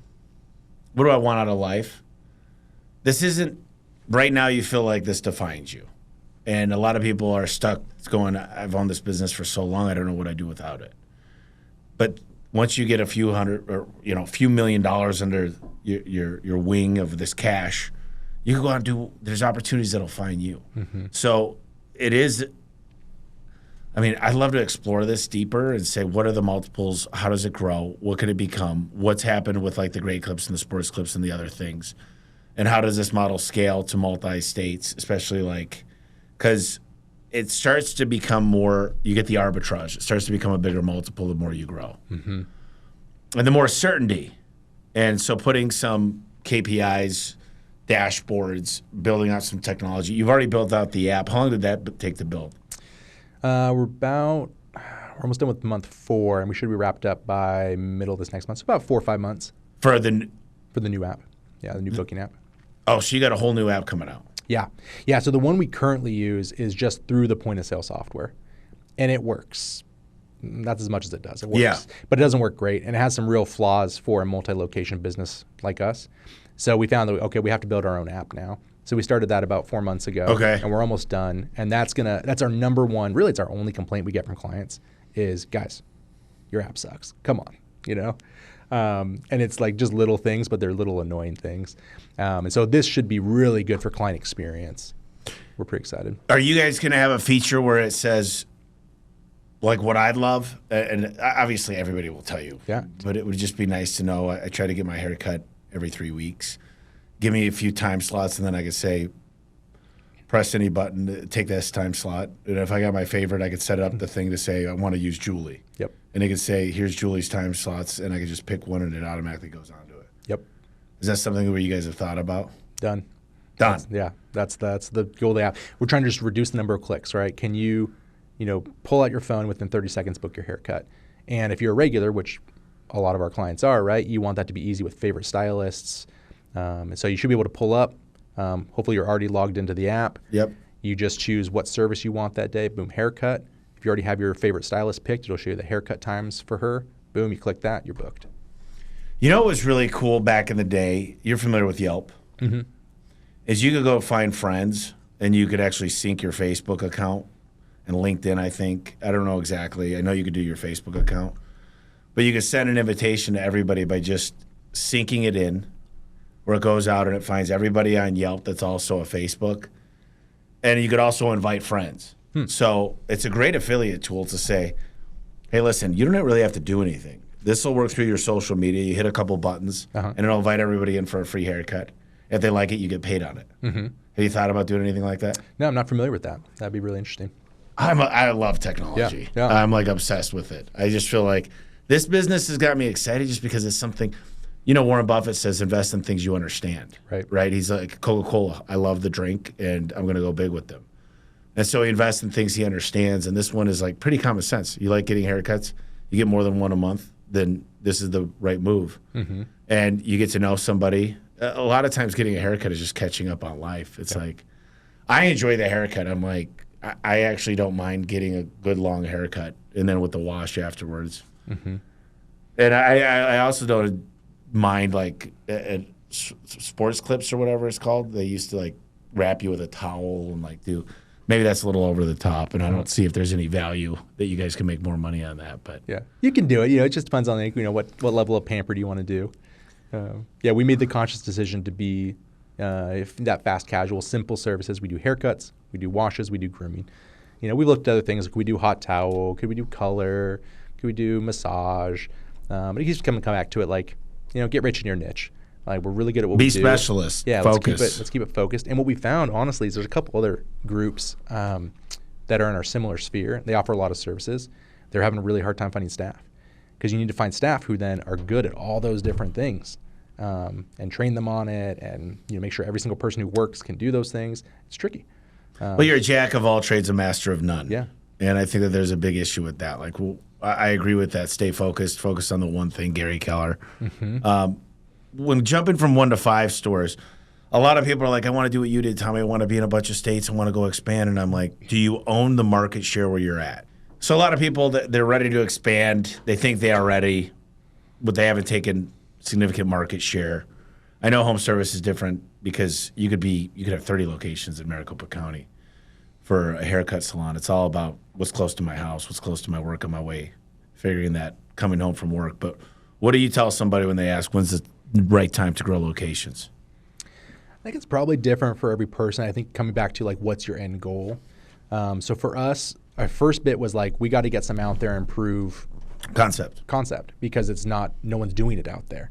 what do I want out of life? This isn't, right now you feel like this defines you. And a lot of people are stuck going, I've owned this business for so long, I don't know what I do without it. But once you get a few hundred or a few $1 million under your wing of this cash, you can go out and there's opportunities that'll find you. Mm-hmm. So it is, I'd love to explore this deeper and say, what are the multiples? How does it grow? What could it become? What's happened with like the Great Clips and the Sports Clips and the other things? And how does this model scale to multi-states, especially because it starts to become more, you get the arbitrage. It starts to become a bigger multiple the more you grow. Mm-hmm. And the more certainty. And so putting some KPIs, dashboards, building out some technology. You've already built out the app. How long did that take to build? We're almost done with month 4, and we should be wrapped up by middle of this next month. So about 4 or 5 months. For the new app. Yeah, the new booking app. Oh, so you got a whole new app coming out. Yeah. Yeah, so the one we currently use is just through the point of sale software. And it works. That's as much as it does. It works. Yeah. But it doesn't work great. And it has some real flaws for a multi-location business like us. So we found that, we have to build our own app now. So we started that about 4 months ago. Okay. And we're almost done. And that's our number one, really it's our only complaint we get from clients is, guys, your app sucks. Come on, and it's like just little things, but they're little annoying things. And so this should be really good for client experience. We're pretty excited. Are you guys going to have a feature where it says, like what I'd love, and obviously everybody will tell you, but it would just be nice to know, I try to get my hair cut every 3 weeks. Give me a few time slots, and then I could say, press any button, take this time slot. And if I got my favorite, I could set up the thing to say, I want to use Julie. Yep. And it could say, here's Julie's time slots, and I could just pick one, and it automatically goes on to it. Yep. Is that something where you guys have thought about? Done. That's the goal of the app. We're trying to just reduce the number of clicks, right? Can you, pull out your phone within 30 seconds, book your haircut? And if you're a regular, which a lot of our clients are, right? You want that to be easy with favorite stylists. And so you should be able to pull up. Hopefully you're already logged into the app. Yep. You just choose what service you want that day. Boom, haircut. If you already have your favorite stylist picked, it'll show you the haircut times for her. Boom, you click that, you're booked. You know what was really cool back in the day? You're familiar with Yelp. Mm-hmm. Is you could go find friends, and you could actually sync your Facebook account and LinkedIn, I think. I don't know exactly. I know you could do your Facebook account. But you could send an invitation to everybody by just syncing it in, where it goes out and it finds everybody on Yelp that's also a Facebook. And you could also invite friends. So it's a great affiliate tool to say, hey, listen, you don't really have to do anything. This will work through your social media. You hit a couple buttons, and it'll invite everybody in for a free haircut. If they like it, you get paid on it. Mm-hmm. Have you thought about doing anything like that? No, I'm not familiar with that. That'd be really interesting. I love technology. Yeah. I'm obsessed with it. I just feel like this business has got me excited just because it's something. Warren Buffett says invest in things you understand. Right. He's like Coca-Cola. I love the drink, and I'm going to go big with them. And so he invests in things he understands, and this one is like pretty common sense. You like getting haircuts, you get more than one a month, then this is the right move. Mm-hmm. And you get to know somebody. A lot of times getting a haircut is just catching up on life. It's like, I enjoy the haircut. I'm like, I actually don't mind getting a good long haircut, and then with the wash afterwards. Mm-hmm. And I also don't mind like at sports clips or whatever it's called. They used to like wrap you with a towel and like do. Maybe that's a little over the top, and I don't see if there's any value that you guys can make more money on that. But yeah, you can do it. It just depends on what level of pamper do you want to do. We made the conscious decision to be that fast casual, simple services. We do haircuts, we do washes, we do grooming. we looked at other things. Like, could we do hot towel? Could we do color? Could we do massage? But he keeps coming back to it like, get rich in your niche. Like, we're really good at what we do. Be specialist. Yeah, focus. Let's keep it focused. And what we found, honestly, is there's a couple other groups that are in our similar sphere. They offer a lot of services. They're having a really hard time finding staff because you need to find staff who then are good at all those different things and train them on it and make sure every single person who works can do those things. It's tricky. Well, you're a jack of all trades, a master of none. Yeah. And I think that there's a big issue with that. Like, I agree with that. Stay focused. Focus on the one thing, Gary Keller. When jumping from 1 to 5 stores, a lot of people are like, I want to do what you did, Tommy. I want to be in a bunch of states. I want to go expand. And I'm like, do you own the market share where you're at? So a lot of people, they're ready to expand. They think they are ready, but they haven't taken significant market share. I know home service is different because you could have 30 locations in Maricopa County for a haircut salon. It's all about what's close to my house, what's close to my work on my way, figuring that coming home from work. But what do you tell somebody when they ask, when's the right time to grow locations? I think it's probably different for every person. I think coming back to like, what's your end goal? So for us, our first bit was like, we got to get some out there and prove concept because no one's doing it out there.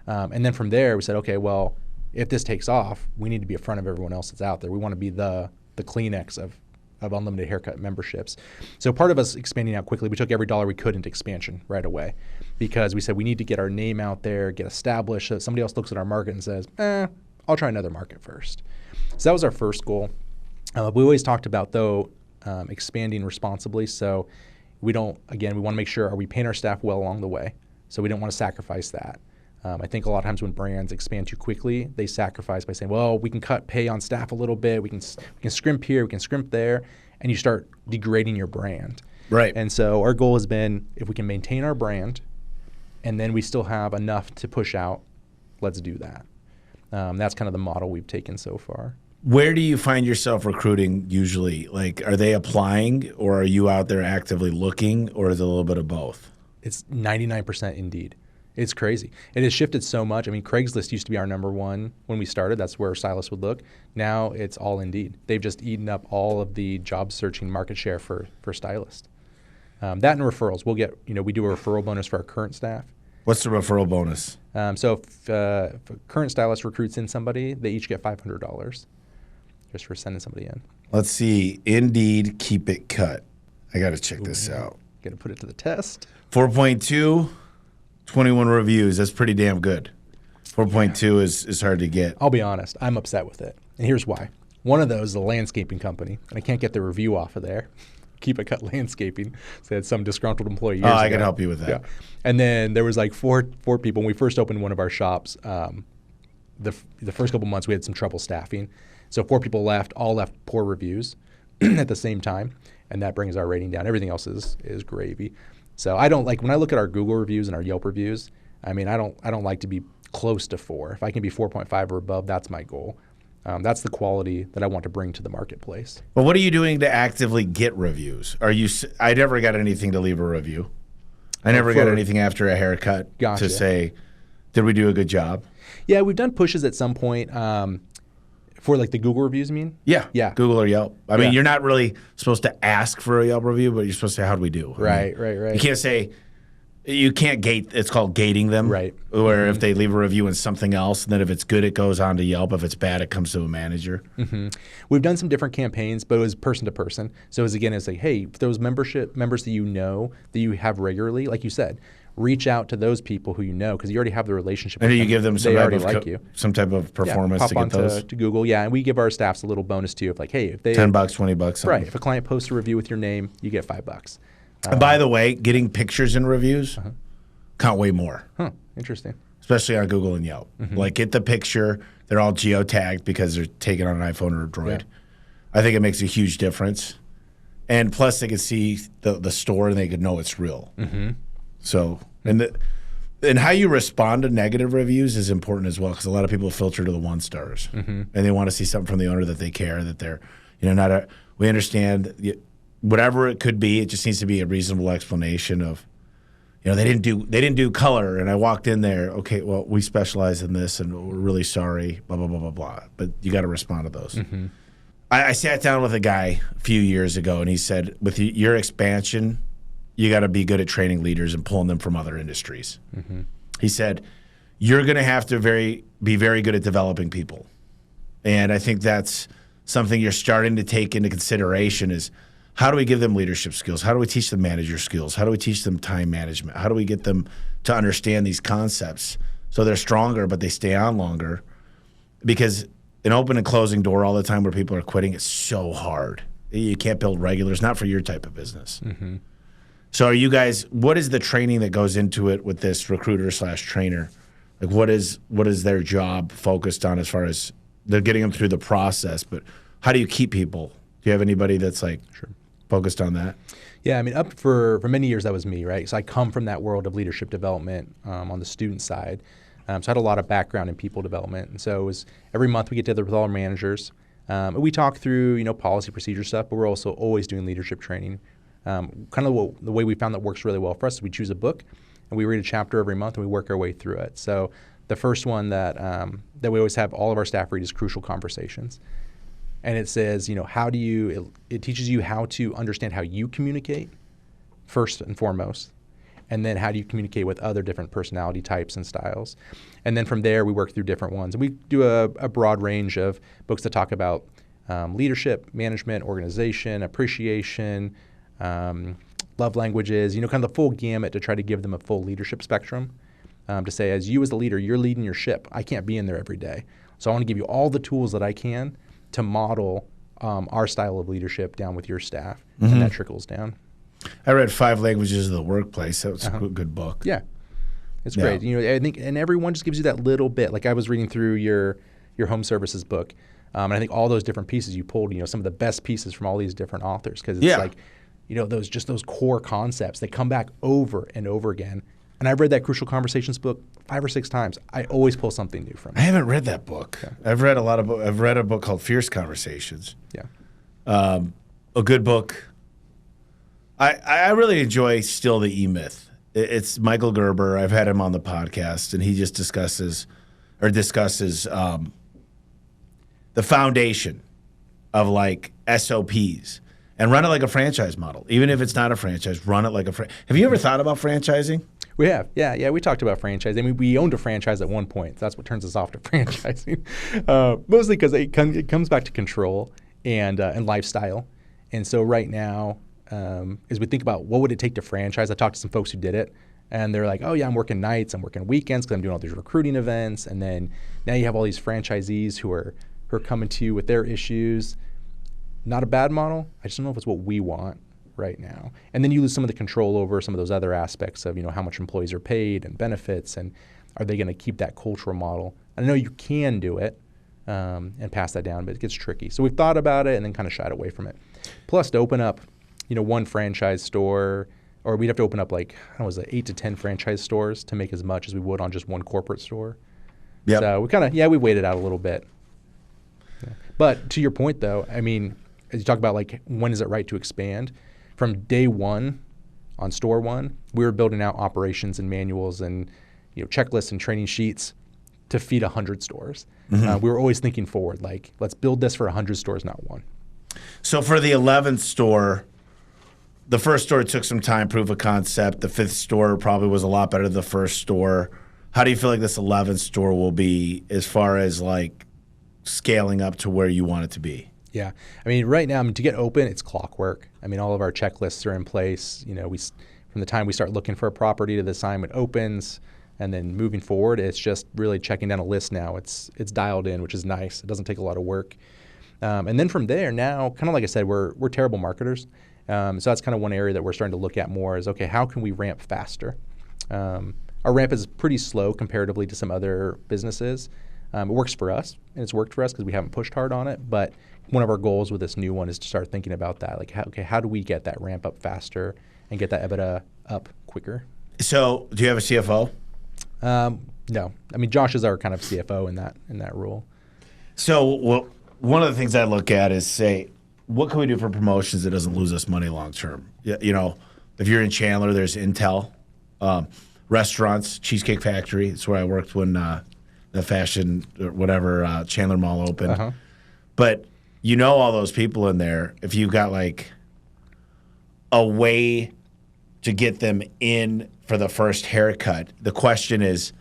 And then from there we said, okay, well, if this takes off, we need to be in front of everyone else that's out there. We want to be the Kleenex of unlimited haircut memberships. So part of us expanding out quickly, we took every dollar we could into expansion right away because we said we need to get our name out there, get established so that somebody else looks at our market and says, I'll try another market first. So that was our first goal. We always talked about, though, expanding responsibly. So we want to make sure, are we paying our staff well along the way? So we don't want to sacrifice that. I think a lot of times when brands expand too quickly, they sacrifice by saying, well, we can cut pay on staff a little bit. We can scrimp here, we can scrimp there. And you start degrading your brand. Right. And so our goal has been, if we can maintain our brand and then we still have enough to push out, let's do that. That's kind of the model we've taken so far. Where do you find yourself recruiting usually? Like, are they applying or are you out there actively looking, or is it a little bit of both? It's 99% Indeed. It's crazy. It has shifted so much. I mean, Craigslist used to be our number one when we started. That's where stylists would look. Now it's all Indeed. They've just eaten up all of the job searching market share for stylists. That and referrals. We'll get, we do a referral bonus for our current staff. What's the referral bonus? So if a current stylist recruits in somebody, they each get $500 just for sending somebody in. Let's see. Indeed, keep it cut. I got to check this out. Got to put it to the test. 4.2, 21 reviews. That's pretty damn good. 4.2 is hard to get. I'll be honest. I'm upset with it. And here's why. One of those is a landscaping company, and I can't get the review off of there. Keep It Cut Landscaping. So they had some disgruntled employee years ago. I can help you with that. Yeah. And then there was like four people. When we first opened one of our shops, the first couple months we had some trouble staffing. So 4 people left, all left poor reviews at the same time, and that brings our rating down. Everything else is gravy. So I don't like, when I look at our Google reviews and our Yelp reviews, I mean, I don't like to be close to 4. If I can be 4.5 or above, that's my goal. That's the quality that I want to bring to the marketplace. But what are you doing to actively get reviews? I never got anything to leave a review. I never got anything after a haircut to say, did we do a good job? Yeah, we've done pushes at some point. For like the Google reviews, you mean? Yeah. Google or Yelp. I mean, you're not really supposed to ask for a Yelp review, but you're supposed to say, how'd we do? Right. You can't gate, it's called gating them. Right. Where if they leave a review in something else, and then if it's good, it goes on to Yelp. If it's bad, it comes to a manager. Mm-hmm. We've done some different campaigns, but it was person to person. So it's like, hey, those members that that you have regularly, like you said, reach out to those people who you know because you already have the relationship with them. And you give them some type of performance to get those? To Google, and we give our staffs a little bonus too. If like, hey, if they $10, $20, right? If a client posts a review with your name, you get $5. And by the way, getting pictures and reviews count way more. Huh? Interesting. Especially on Google and Yelp. Mm-hmm. Like, get the picture. They're all geotagged because they're taken on an iPhone or a Droid. Yeah. I think it makes a huge difference. And plus, they can see the store and they can know it's real. Mm-hmm. So, and how you respond to negative reviews is important as well because a lot of people filter to the 1 stars. Mm-hmm. And they want to see something from the owner that they care, that they're, we understand whatever it could be, it just needs to be a reasonable explanation of, they didn't do color, and I walked in there, okay, well, we specialize in this, and we're really sorry, blah, blah, blah, blah, blah. But you got to respond to those. Mm-hmm. I sat down with a guy a few years ago, and he said, with your expansion, you got to be good at training leaders and pulling them from other industries. Mm-hmm. He said, you're going to have to be very good at developing people. And I think that's something you're starting to take into consideration is, how do we give them leadership skills? How do we teach them manager skills? How do we teach them time management? How do we get them to understand these concepts so they're stronger but they stay on longer? Because an open and closing door all the time where people are quitting is so hard. You can't build regulars, not for your type of business. Mm-hmm. So are you guys, what is the training that goes into it with this recruiter/trainer? Like what is their job focused on as far as they're getting them through the process, but how do you keep people? Do you have anybody that's like focused on that? Yeah, I mean, up for many years, that was me, right? So I come from that world of leadership development on the student side. So I had a lot of background in people development. And so it was every month we get together with all our managers. We talk through, policy procedure stuff, but we're also always doing leadership training. Kind of the way we found that works really well for us is we choose a book and we read a chapter every month and we work our way through it. So the first one that we always have all of our staff read is Crucial Conversations. And it says, it teaches you how to understand how you communicate first and foremost, and then how do you communicate with other different personality types and styles. And then from there, we work through different ones. And we do a broad range of books that talk about leadership, management, organization, appreciation, love languages, kind of the full gamut to try to give them a full leadership spectrum. To say, as you as the leader, you're leading your ship. I can't be in there every day. So I want to give you all the tools that I can to model our style of leadership down with your staff, and that trickles down. I read 5 Languages of the Workplace. That was a good book. Yeah, it's great. I think, and everyone just gives you that little bit. Like I was reading through your home services book, and I think all those different pieces you pulled, some of the best pieces from all these different authors, because it's like, those core concepts that come back over and over again. And I've read that Crucial Conversations book 5 or 6 times. I always pull something new from it. I haven't read that book. Yeah. I've read I've read a book called Fierce Conversations. Yeah. A good book. I really enjoy Still the E-Myth. It's Michael Gerber. I've had him on the podcast, and he just discusses the foundation of like SOPs and run it like a franchise model. Even if it's not a franchise, run it like a franchise. Have you ever thought about franchising? We have, yeah. We talked about franchising. I mean, we owned a franchise at one point. That's what turns us off to franchising, mostly because it comes back to control and lifestyle. And so right now, as we think about what would it take to franchise, I talked to some folks who did it, and they're like, "Oh yeah, I'm working nights, I'm working weekends because I'm doing all these recruiting events." And then now you have all these franchisees who are coming to you with their issues. Not a bad model. I just don't know if it's what we want right now. And then you lose some of the control over some of those other aspects of, how much employees are paid and benefits, and are they going to keep that cultural model? I know you can do it and pass that down, but it gets tricky. So we've thought about it and then kind of shied away from it. Plus, to open up, one franchise store, or we'd have to open up 8 to 10 franchise stores to make as much as we would on just one corporate store. Yep. So we waited out a little bit. Yeah. But to your point, though, I mean, as you talk about when is it right to expand, from day one on store one, we were building out operations and manuals and checklists and training sheets to feed 100 stores. Mm-hmm. We were always thinking forward, let's build this for 100 stores, not one. So for the 11th store, the first store took some time, proof of concept. The 5th store probably was a lot better than the first store. How do you feel like this 11th store will be as far as scaling up to where you want it to be? Yeah. I mean, right now, to get open, it's clockwork. I mean, all of our checklists are in place. From the time we start looking for a property to the time it opens, and then moving forward, it's just really checking down a list now. It's dialed in, which is nice. It doesn't take a lot of work. And then from there, now, kind of like I said, we're terrible marketers. So that's kind of one area that we're starting to look at more is, okay, how can we ramp faster? Our ramp is pretty slow comparatively to some other businesses. It works for us, and it's worked for us because we haven't pushed hard on it. But one of our goals with this new one is to start thinking about that. How do we get that ramp up faster and get that EBITDA up quicker? So do you have a CFO? No. I mean, Josh is our kind of CFO in that role. So one of the things I look at is say, what can we do for promotions that doesn't lose us money long term? If you're in Chandler, there's Intel, restaurants, Cheesecake Factory. It's where I worked when the fashion or whatever Chandler Mall opened. Uh-huh. But you know all those people in there. If you've got like a way to get them in for the first haircut, the question is,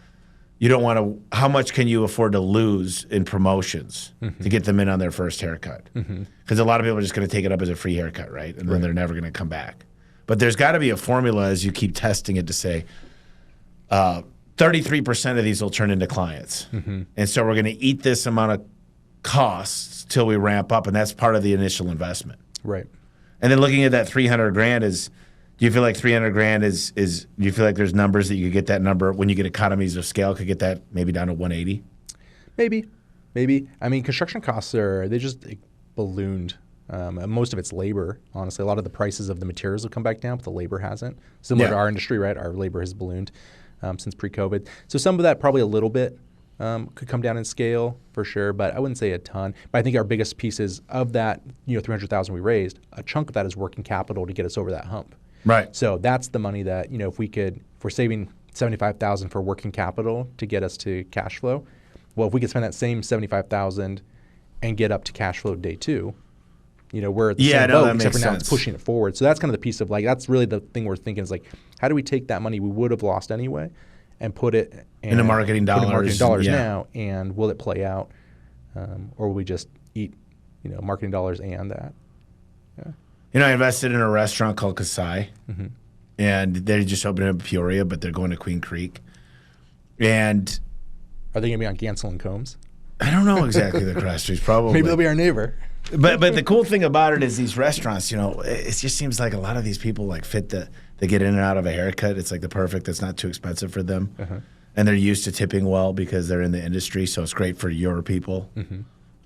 you don't want to, how much can you afford to lose in promotions to get them in on their first haircut? Because a lot of people are just going to take it up as a free haircut, right? And then they're never going to come back. But there's got to be a formula as you keep testing it to say, 33% of these will turn into clients. And so we're going to eat this amount of costs till we ramp up, and that's part of the initial investment. Right. And then looking at that 300 grand is, do you feel like 300 grand is do you feel like there's numbers that you could get that number when you get economies of scale, could get that maybe down to 180? Maybe. I mean, construction costs they just ballooned. Most of it's labor, honestly. A lot of the prices of the materials have come back down, but the labor hasn't. Similar to our industry, right? Our labor has ballooned since pre-COVID. So some of that, probably a little bit, could come down in scale for sure, but I wouldn't say a ton. But I think our biggest pieces of that, $300,000 we raised, a chunk of that is working capital to get us over that hump. Right. So that's the money that, if we're saving $75,000 for working capital to get us to cash flow. Well, if we could spend that same $75,000 and get up to cash flow day 2, we're at the same boat, except for now it's pushing it forward. So that's kind of the piece of that's really the thing we're thinking is how do we take that money we would have lost anyway and put it into marketing dollars, now, and will it play out, or will we just eat, marketing dollars and that? Yeah. I invested in a restaurant called Kasai, and they just opened up in Peoria, but they're going to Queen Creek. And are they going to be on Gansel and Combs? I don't know exactly the cross streets, probably. Maybe they'll be our neighbor. But the cool thing about it is these restaurants, it just seems like a lot of these people fit they get in and out of a haircut. It's like the perfect, it's not too expensive for them. And they're used to tipping well because they're in the industry. So it's great for your people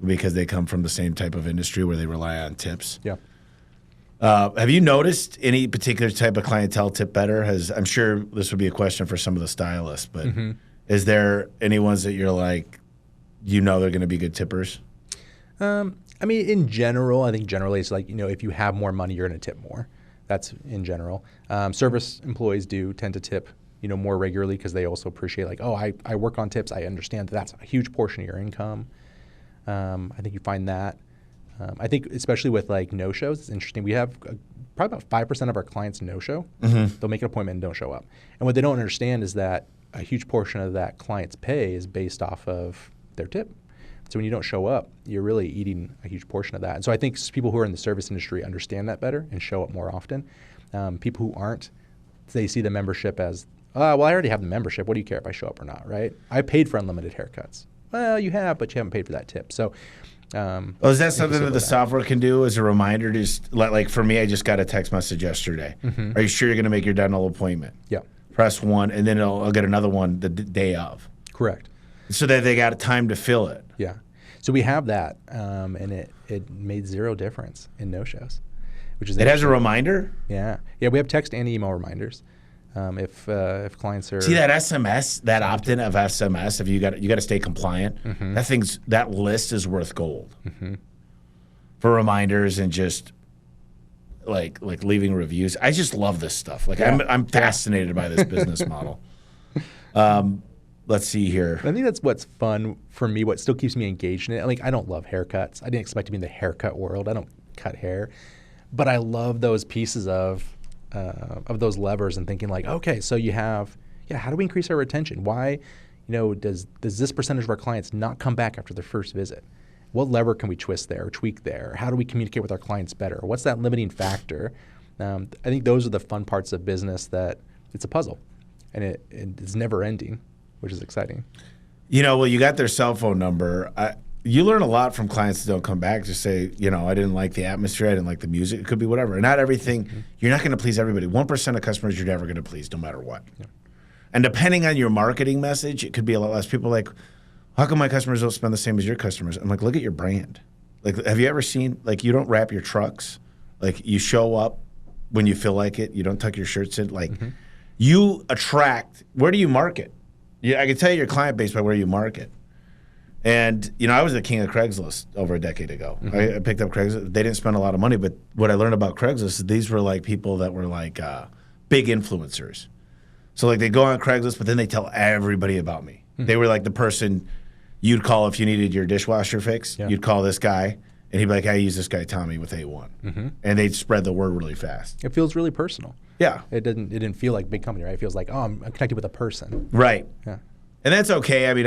because they come from the same type of industry where they rely on tips. Yeah. Have you noticed any particular type of clientele tip better? I'm sure this would be a question for some of the stylists, but is there any ones that you're like, they're going to be good tippers? I mean, in general, I think generally it's if you have more money, you're going to tip more. That's in general. Service employees do tend to tip, more regularly because they also appreciate I work on tips. I understand that's a huge portion of your income. I think you find that. I think especially with no-shows, it's interesting. We have probably about 5% of our clients no-show. They'll make an appointment and don't show up. And what they don't understand is that a huge portion of that client's pay is based off of their tip. So when you don't show up, you're really eating a huge portion of that. And so I think people who are in the service industry understand that better and show up more often. People who aren't, they see the membership as, well, I already have the membership. What do you care if I show up or not, right? I paid for unlimited haircuts. Well, you have, but you haven't paid for that tip. So is that something that the software can do as a reminder? Just like for me, I just got a text message yesterday. Are you sure you're going to make your dental appointment? Yeah. Press 1, and then I'll get another one the day of. Correct. So that they got time to fill it. Yeah. So we have that, and it made zero difference in no-shows, which is it has a reminder? Yeah. Yeah, we have text and email reminders. If clients are see that SMS, that opt-in of SMS, if you got to stay compliant. That list is worth gold for reminders and just like leaving reviews. I just love this stuff. I'm fascinated by this business model. Let's see here. I think that's what's fun for me. What still keeps me engaged in it. I don't love haircuts. I didn't expect to be in the haircut world. I don't cut hair, but I love those pieces of those levers and thinking okay, so you have, how do we increase our retention? Why, does this percentage of our clients not come back after their first visit? What lever can we twist there or tweak there? How do we communicate with our clients better? What's that limiting factor? I think those are the fun parts of business that it's a puzzle, and it's never ending, which is exciting. Well, you got their cell phone number. You learn a lot from clients that don't come back. Just say, I didn't like the atmosphere. I didn't like the music. It could be whatever. And not everything. You're not going to please everybody. 1% of customers you're never going to please no matter what. Yeah. And depending on your marketing message, it could be a lot less. People are like, how come my customers don't spend the same as your customers? I'm like, look at your brand. Have you ever seen, you don't wrap your trucks. You show up when you feel like it. You don't tuck your shirts in. You attract. Where do you market? I can tell you your client base by where you market. And, I was the king of Craigslist over a decade ago. I picked up Craigslist. They didn't spend a lot of money, but what I learned about Craigslist is these were people that were big influencers. So they go on Craigslist, but then they tell everybody about me. They were the person you'd call if you needed your dishwasher fixed. Yeah. You'd call this guy, And he'd be like, I use this guy Tommy with A1. And they'd spread the word really fast. It feels really personal. Yeah. It didn't feel like big company, right? It feels like, oh, I'm connected with a person. Right. Yeah. And that's okay. I mean,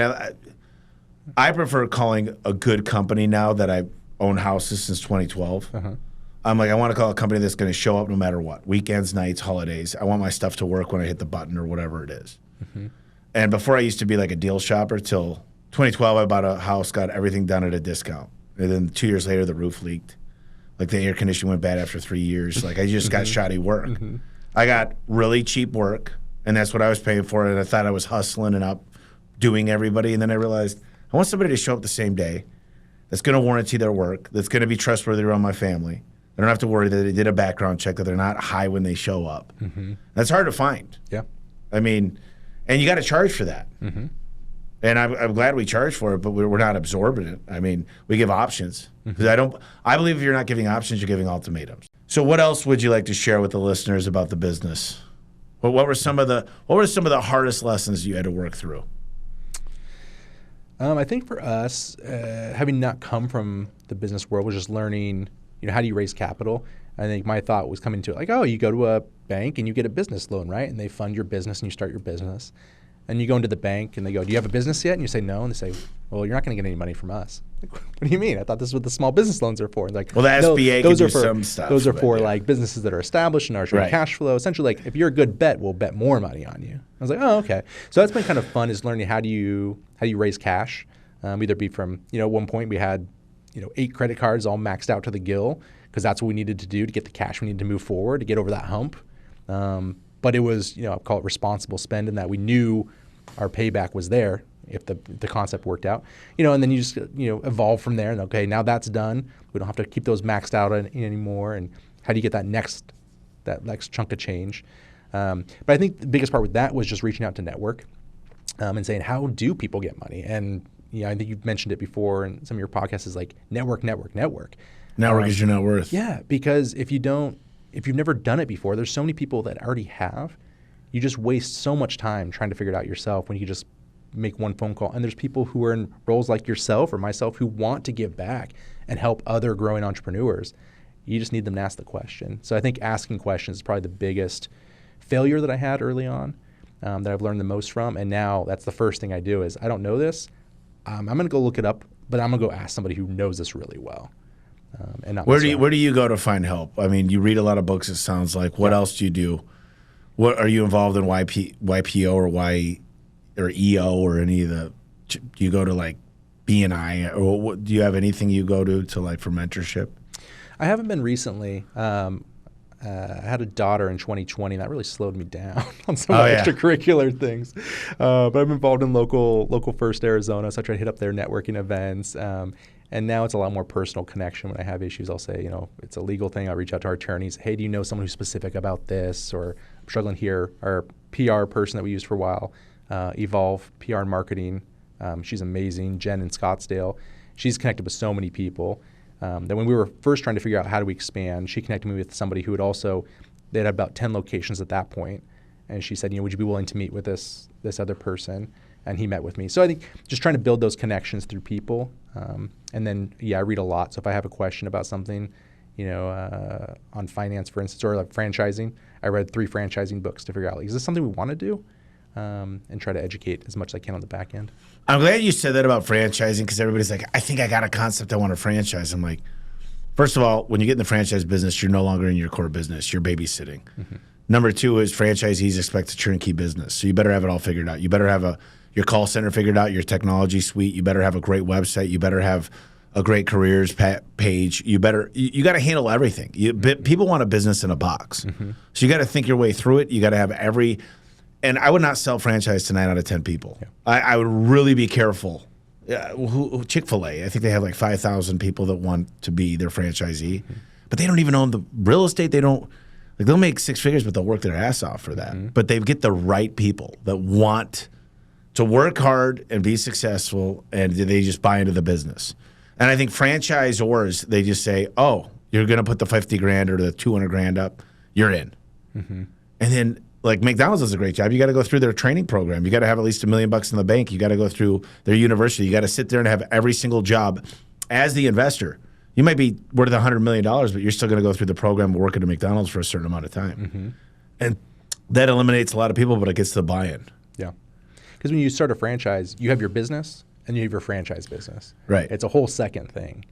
I prefer calling a good company now that I've owned houses since 2012. I'm like, I want to call a company that's going to show up no matter what. Weekends, nights, holidays. I want my stuff to work when I hit the button or whatever it is. And before I used to be like a deal shopper till 2012, I bought a house, got everything done at a discount. And then 2 years later, the roof leaked. Like the air conditioning went bad after 3 years. Like I just got shoddy work. I got really cheap work, and that's what I was paying for. And I thought I was hustling and outdoing everybody. And then I realized I want somebody to show up the same day that's going to warranty their work, that's going to be trustworthy around my family. They don't have to worry that they did a background check, that they're not high when they show up. That's hard to find. Yeah. I mean, and you got to charge for that. And I'm glad we charge for it, but we're not absorbing it. I mean, we give options. Because I believe if you're not giving options, you're giving ultimatums. So what else would you like to share with the listeners about the business? What were some of the hardest lessons you had to work through? I think for us, having not come from the business world, was just learning, how do you raise capital? I think my thought was coming to it like, oh, you go to a bank and you get a business loan, right? And they fund your business and you start your business. And you go into the bank and they go, do you have a business yet? And you say no. And they say, well, you're not going to get any money from us. Like, what do you mean? I thought this is what the small business loans are for. Like, well, the SBA can do some stuff. Those are for like businesses that are established and are showing cash flow. Essentially, like if you're a good bet, we'll bet more money on you. I was like, oh, okay. So that's been kind of fun, is learning how do you raise cash. Either be from, at one point we had, 8 credit cards all maxed out to the gill because that's what we needed to do to get the cash we needed to move forward, to get over that hump. But it was, I'll call it responsible spend, in that we knew our payback was there if the concept worked out. And then you just, evolve from there. And okay, now that's done. We don't have to keep those maxed out anymore. And how do you get that next chunk of change? But I think the biggest part with that was just reaching out to network and saying, how do people get money? And I think you've mentioned it before in some of your podcasts, is like network. Network is your net worth. Yeah, because if you've never done it before, there's so many people that already have. You just waste so much time trying to figure it out yourself when you could just make one phone call. And there's people who are in roles like yourself or myself who want to give back and help other growing entrepreneurs. You just need them to ask the question. So I think asking questions is probably the biggest failure that I had early on, that I've learned the most from. And now that's the first thing I do is, I don't know this. I'm going to go look it up, but I'm going to go ask somebody who knows this really well. And not where do you go to find help? I mean, you read a lot of books, it sounds like. What else do you do? What are you involved in YPO or EO or any of the? Do you go to like BNI, or do you have anything you go to like for mentorship? I haven't been recently. I had a daughter in 2020. That really slowed me down on some extracurricular things. But I'm involved in local First Arizona, so I try to hit up their networking events. And now it's a lot more personal connection. When I have issues, I'll say, it's a legal thing. I'll reach out to our attorneys. Hey, do you know someone who's specific about this? Or I'm struggling here. Our PR person that we used for a while, Evolve PR and Marketing. She's amazing. Jen in Scottsdale. She's connected with so many people. That when we were first trying to figure out how do we expand, she connected me with somebody who they had about 10 locations at that point. And she said, would you be willing to meet with this other person? And he met with me. So I think just trying to build those connections through people. And then, I read a lot. So if I have a question about something, on finance, for instance, or like franchising, I read 3 franchising books to figure out, is this something we want to do? And try to educate as much as I can on the back end. I'm glad you said that about franchising, because everybody's like, I think I got a concept I want to franchise. I'm like, first of all, when you get in the franchise business, you're no longer in your core business. You're babysitting. Number 2 is franchisees expect a turnkey business. So you better have it all figured out. You better have your call center figured out, your technology suite. You better have a great website. You better have a great careers page. You got to handle everything. People want a business in a box. So you got to think your way through it. You got to have and I would not sell franchise to 9 out of 10 people. Yeah. I would really be careful. Chick-fil-A, I think they have like 5,000 people that want to be their franchisee, but they don't even own the real estate. They'll make 6 figures, but they'll work their ass off for that. But they get the right people that want to work hard and be successful, and they just buy into the business. And I think franchisors, they just say, oh, you're going to put the 50 grand or the 200 grand up, you're in. And then like McDonald's does a great job. You got to go through their training program. You got to have at least $1 million in the bank. You got to go through their university. You got to sit there and have every single job as the investor. You might be worth $100 million, but you're still going to go through the program of working at McDonald's for a certain amount of time. And that eliminates a lot of people, but it gets the buy-in. Yeah. Because when you start a franchise, you have your business and you have your franchise business. Right. It's a whole second thing.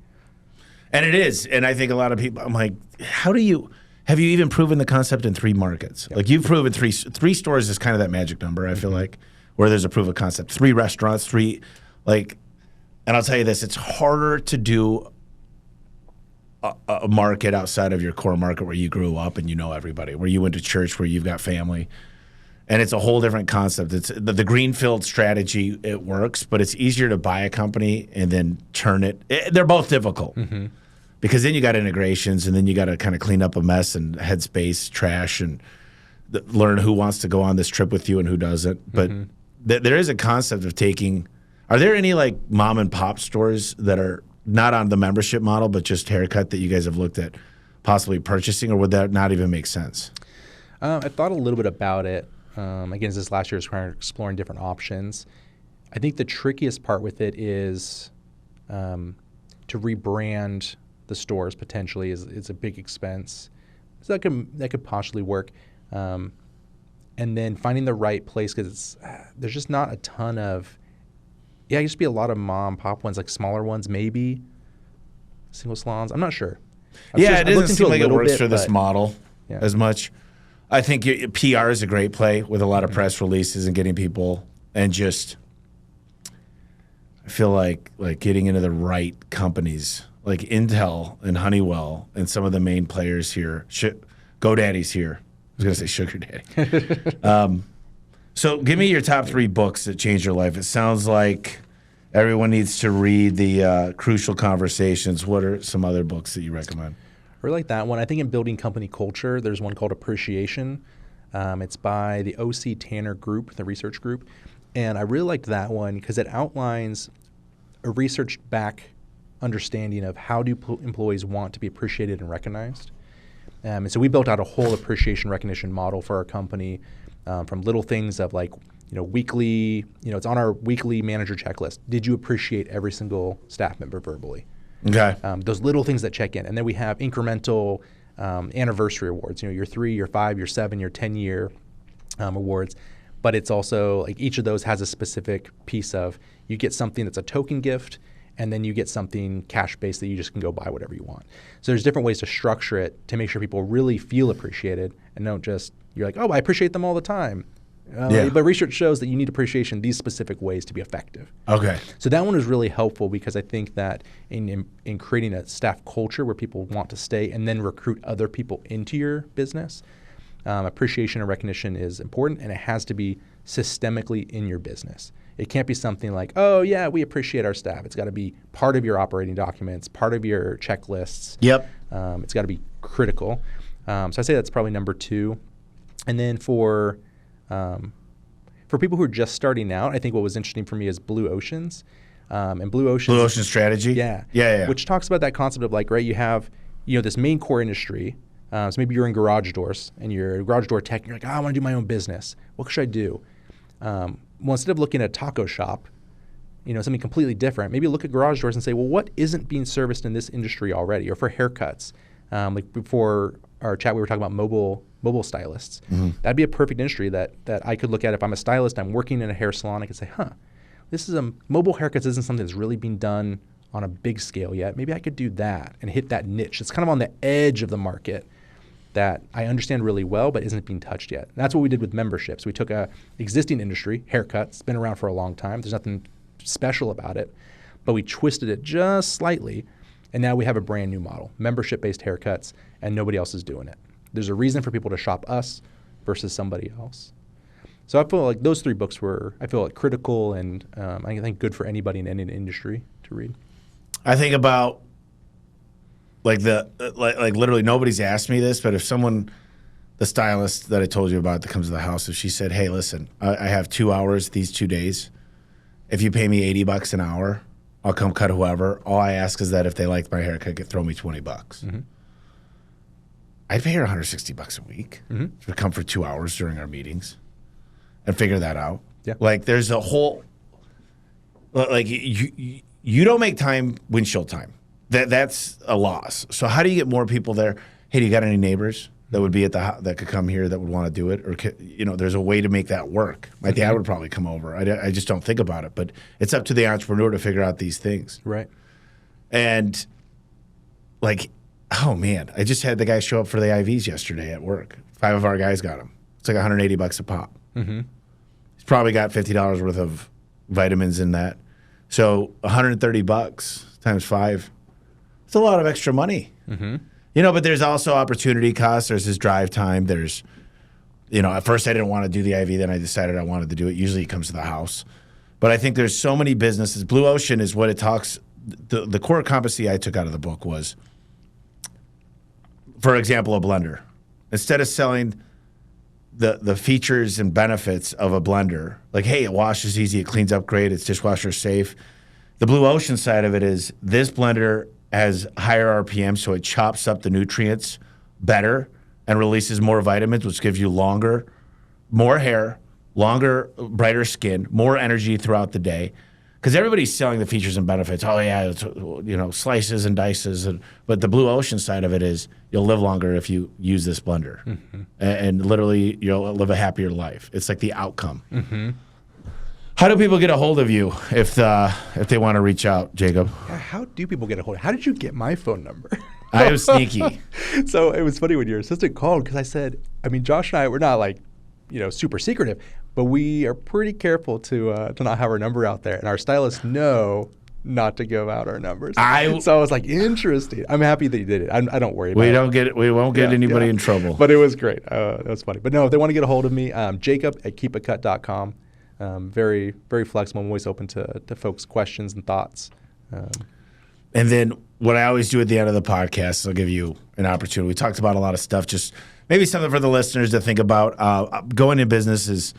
And it is. And I think a lot of people, I'm like, have you even proven the concept in 3 markets? Yep. Like you've proven 3 stores is kind of that magic number, I feel like, where there's a proof of concept. 3 restaurants, 3, like, and I'll tell you this, it's harder to do a market outside of your core market where you grew up and you know everybody, where you went to church, where you've got family. And it's a whole different concept. It's the greenfield strategy, it works, but it's easier to buy a company and then turn it. They're both difficult because then you got integrations and then you got to kind of clean up a mess and headspace, trash, and learn who wants to go on this trip with you and who doesn't. But there is a concept of taking – are there any like mom and pop stores that are not on the membership model but just haircut that you guys have looked at possibly purchasing, or would that not even make sense? I thought a little bit about it. Again, this last year was kind of exploring different options. I think the trickiest part with it is to rebrand the stores potentially is a big expense. So that could possibly work. And then finding the right place, because there's just not a ton of – it used to be a lot of mom pop ones, like smaller ones, maybe single salons. I'm not sure. It doesn't seem like it works for this model as much. I think PR is a great play with a lot of press releases and getting people, and just I feel like getting into the right companies like Intel and Honeywell and some of the main players here. GoDaddy's here. I was going to say Sugar Daddy. So give me your top 3 books that changed your life. It sounds like everyone needs to read the Crucial Conversations. What are some other books that you recommend? I really like that one. I think in building company culture, there's one called Appreciation. It's by the O.C. Tanner Group, the research group. And I really liked that one because it outlines a research-backed understanding of how do employees want to be appreciated and recognized. And so we built out a whole appreciation recognition model for our company, from little things of like, weekly, it's on our weekly manager checklist. Did you appreciate every single staff member verbally? Okay. Those little things that check in. And then we have incremental anniversary awards, your 3, your 5, your 7, your 10-year awards. But it's also like each of those has a specific piece of, you get something that's a token gift, and then you get something cash-based that you just can go buy whatever you want. So there's different ways to structure it to make sure people really feel appreciated and don't just, you're like, oh, I appreciate them all the time. But research shows that you need appreciation these specific ways to be effective. Okay. So that one is really helpful because I think that in creating a staff culture where people want to stay and then recruit other people into your business, appreciation and recognition is important, and it has to be systemically in your business. It can't be something like, oh, yeah, we appreciate our staff. It's got to be part of your operating documents, part of your checklists. Yep. It's got to be critical. So I say that's probably number 2. And then for people who are just starting out, I think what was interesting for me is Blue Oceans. And Blue Ocean strategy? Yeah. Which talks about that concept of like, right, you have, this main core industry. So maybe you're in garage doors and you're a garage door tech and you're like, I want to do my own business. What should I do? Well, instead of looking at a taco shop, something completely different, maybe look at garage doors and say, well, what isn't being serviced in this industry already? Or for haircuts, like before our chat, we were talking about mobile stylists. That'd be a perfect industry that I could look at. If I'm a stylist, I'm working in a hair salon, I could say, this is mobile haircuts isn't something that's really being done on a big scale yet. Maybe I could do that and hit that niche. It's kind of on the edge of the market that I understand really well but isn't being touched yet. And that's what we did with memberships. We took a existing industry, haircuts, been around for a long time. There's nothing special about it, but we twisted it just slightly, and now we have a brand new model, membership-based haircuts, and nobody else is doing it. There's a reason for people to shop us versus somebody else. So I feel like those 3 books were, critical and I think good for anybody in any industry to read. I think about like literally nobody's asked me this, but if someone, the stylist that I told you about that comes to the house, if she said, hey, listen, I have 2 hours these 2 days. If you pay me $80 an hour, I'll come cut whoever. All I ask is that if they like my haircut, throw me $20. I'd pay her $160 a week to come for 2 hours during our meetings and figure that out. Yeah. Like there's a whole, like you don't make time windshield time. that's a loss. So how do you get more people there? Hey, do you got any neighbors that would be at the that could come here that would want to do it? Or there's a way to make that work. My dad would probably come over. I just don't think about it, but it's up to the entrepreneur to figure out these things. Right. And like, oh man, I just had the guy show up for the IVs yesterday at work. 5 of our guys got them. It's like $180 a pop. He's probably got $50 worth of vitamins in that. So $130 times 5. It's a lot of extra money. But there's also opportunity costs. There's his drive time. There's, at first I didn't want to do the IV. Then I decided I wanted to do it. Usually it comes to the house. But I think there's so many businesses. Blue Ocean is what it talks. The core competency I took out of the book was, for example, a blender. Instead of selling the features and benefits of a blender, like, hey, it washes easy, it cleans up great, it's dishwasher safe. The Blue Ocean side of it is this blender has higher RPM, so it chops up the nutrients better and releases more vitamins, which gives you longer, more hair, longer, brighter skin, more energy throughout the day. Because everybody's selling the features and benefits. Oh, yeah, it's, slices and dices. But the Blue Ocean side of it is you'll live longer if you use this blender. And literally, you'll live a happier life. It's like the outcome. How do people get a hold of you if they want to reach out, Jacob? Yeah, how do people get a hold of you? How did you get my phone number? I was sneaky. So it was funny when your assistant called because I said, Josh and I, we're not like, super secretive, but we are pretty careful to not have our number out there. And our stylists know not to give out our numbers. So I was like, interesting. I'm happy that you did it. I don't worry about it. We won't get anybody in trouble. But it was great. It was funny. But no, if they want to get a hold of me, Jacob@keepacut.com. Very, very flexible. I'm always open to folks' questions and thoughts. And then what I always do at the end of the podcast, I'll give you an opportunity. We talked about a lot of stuff, just maybe something for the listeners to think about. Going into business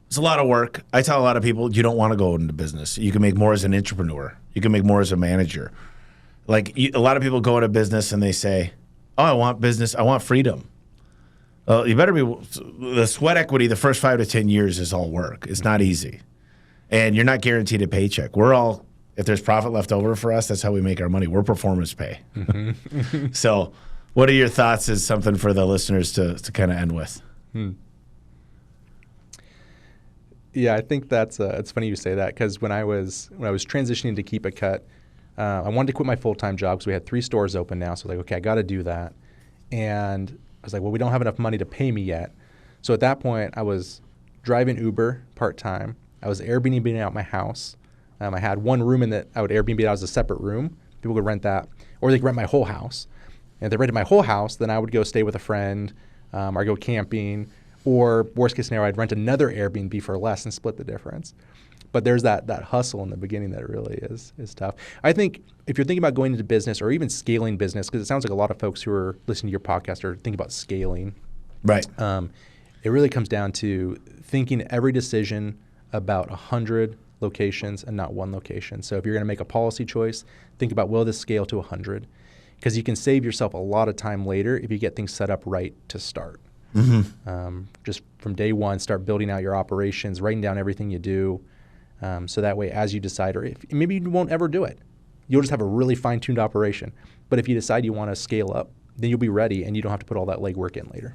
it's a lot of work. I tell a lot of people you don't want to go into business. You can make more as an entrepreneur. You can make more as a manager. A lot of people go into business and they say, oh, I want business. I want freedom. Well, you better be the sweat equity. The first 5 to 10 years is all work. It's not easy, and you're not guaranteed a paycheck. If there's profit left over for us, that's how we make our money. We're performance pay. So, what are your thoughts? As something for the listeners to kind of end with? Yeah, I think that's it's funny you say that because when I was transitioning to Keep It Cut, I wanted to quit my full-time job because we had 3 stores open now. So okay, I got to do that, and I was like, well, we don't have enough money to pay me yet. So at that point, I was driving Uber part-time. I was Airbnb out my house. I had one room in that I would Airbnb out as a separate room. People could rent that, or they could rent my whole house. And if they rented my whole house, then I would go stay with a friend, or go camping, or worst case scenario, I'd rent another Airbnb for less and split the difference. But there's that hustle in the beginning that really is tough. I think if you're thinking about going into business or even scaling business, because it sounds like a lot of folks who are listening to your podcast are thinking about scaling. Right. It really comes down to thinking every decision about 100 locations and not one location. So if you're going to make a policy choice, think about, will this scale to 100? Because you can save yourself a lot of time later if you get things set up right to start. Just from day one, start building out your operations, writing down everything you do. So that way, as you decide, or if maybe you won't ever do it, you'll just have a really fine-tuned operation. But if you decide you want to scale up, then you'll be ready and you don't have to put all that legwork in later.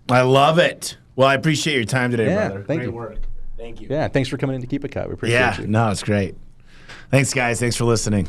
I love it. Well, I appreciate your time today, brother. Thank you. Great work. Thank you. Yeah, thanks for coming in to Keep It Cut. We appreciate you. No, it's great. Thanks, guys. Thanks for listening.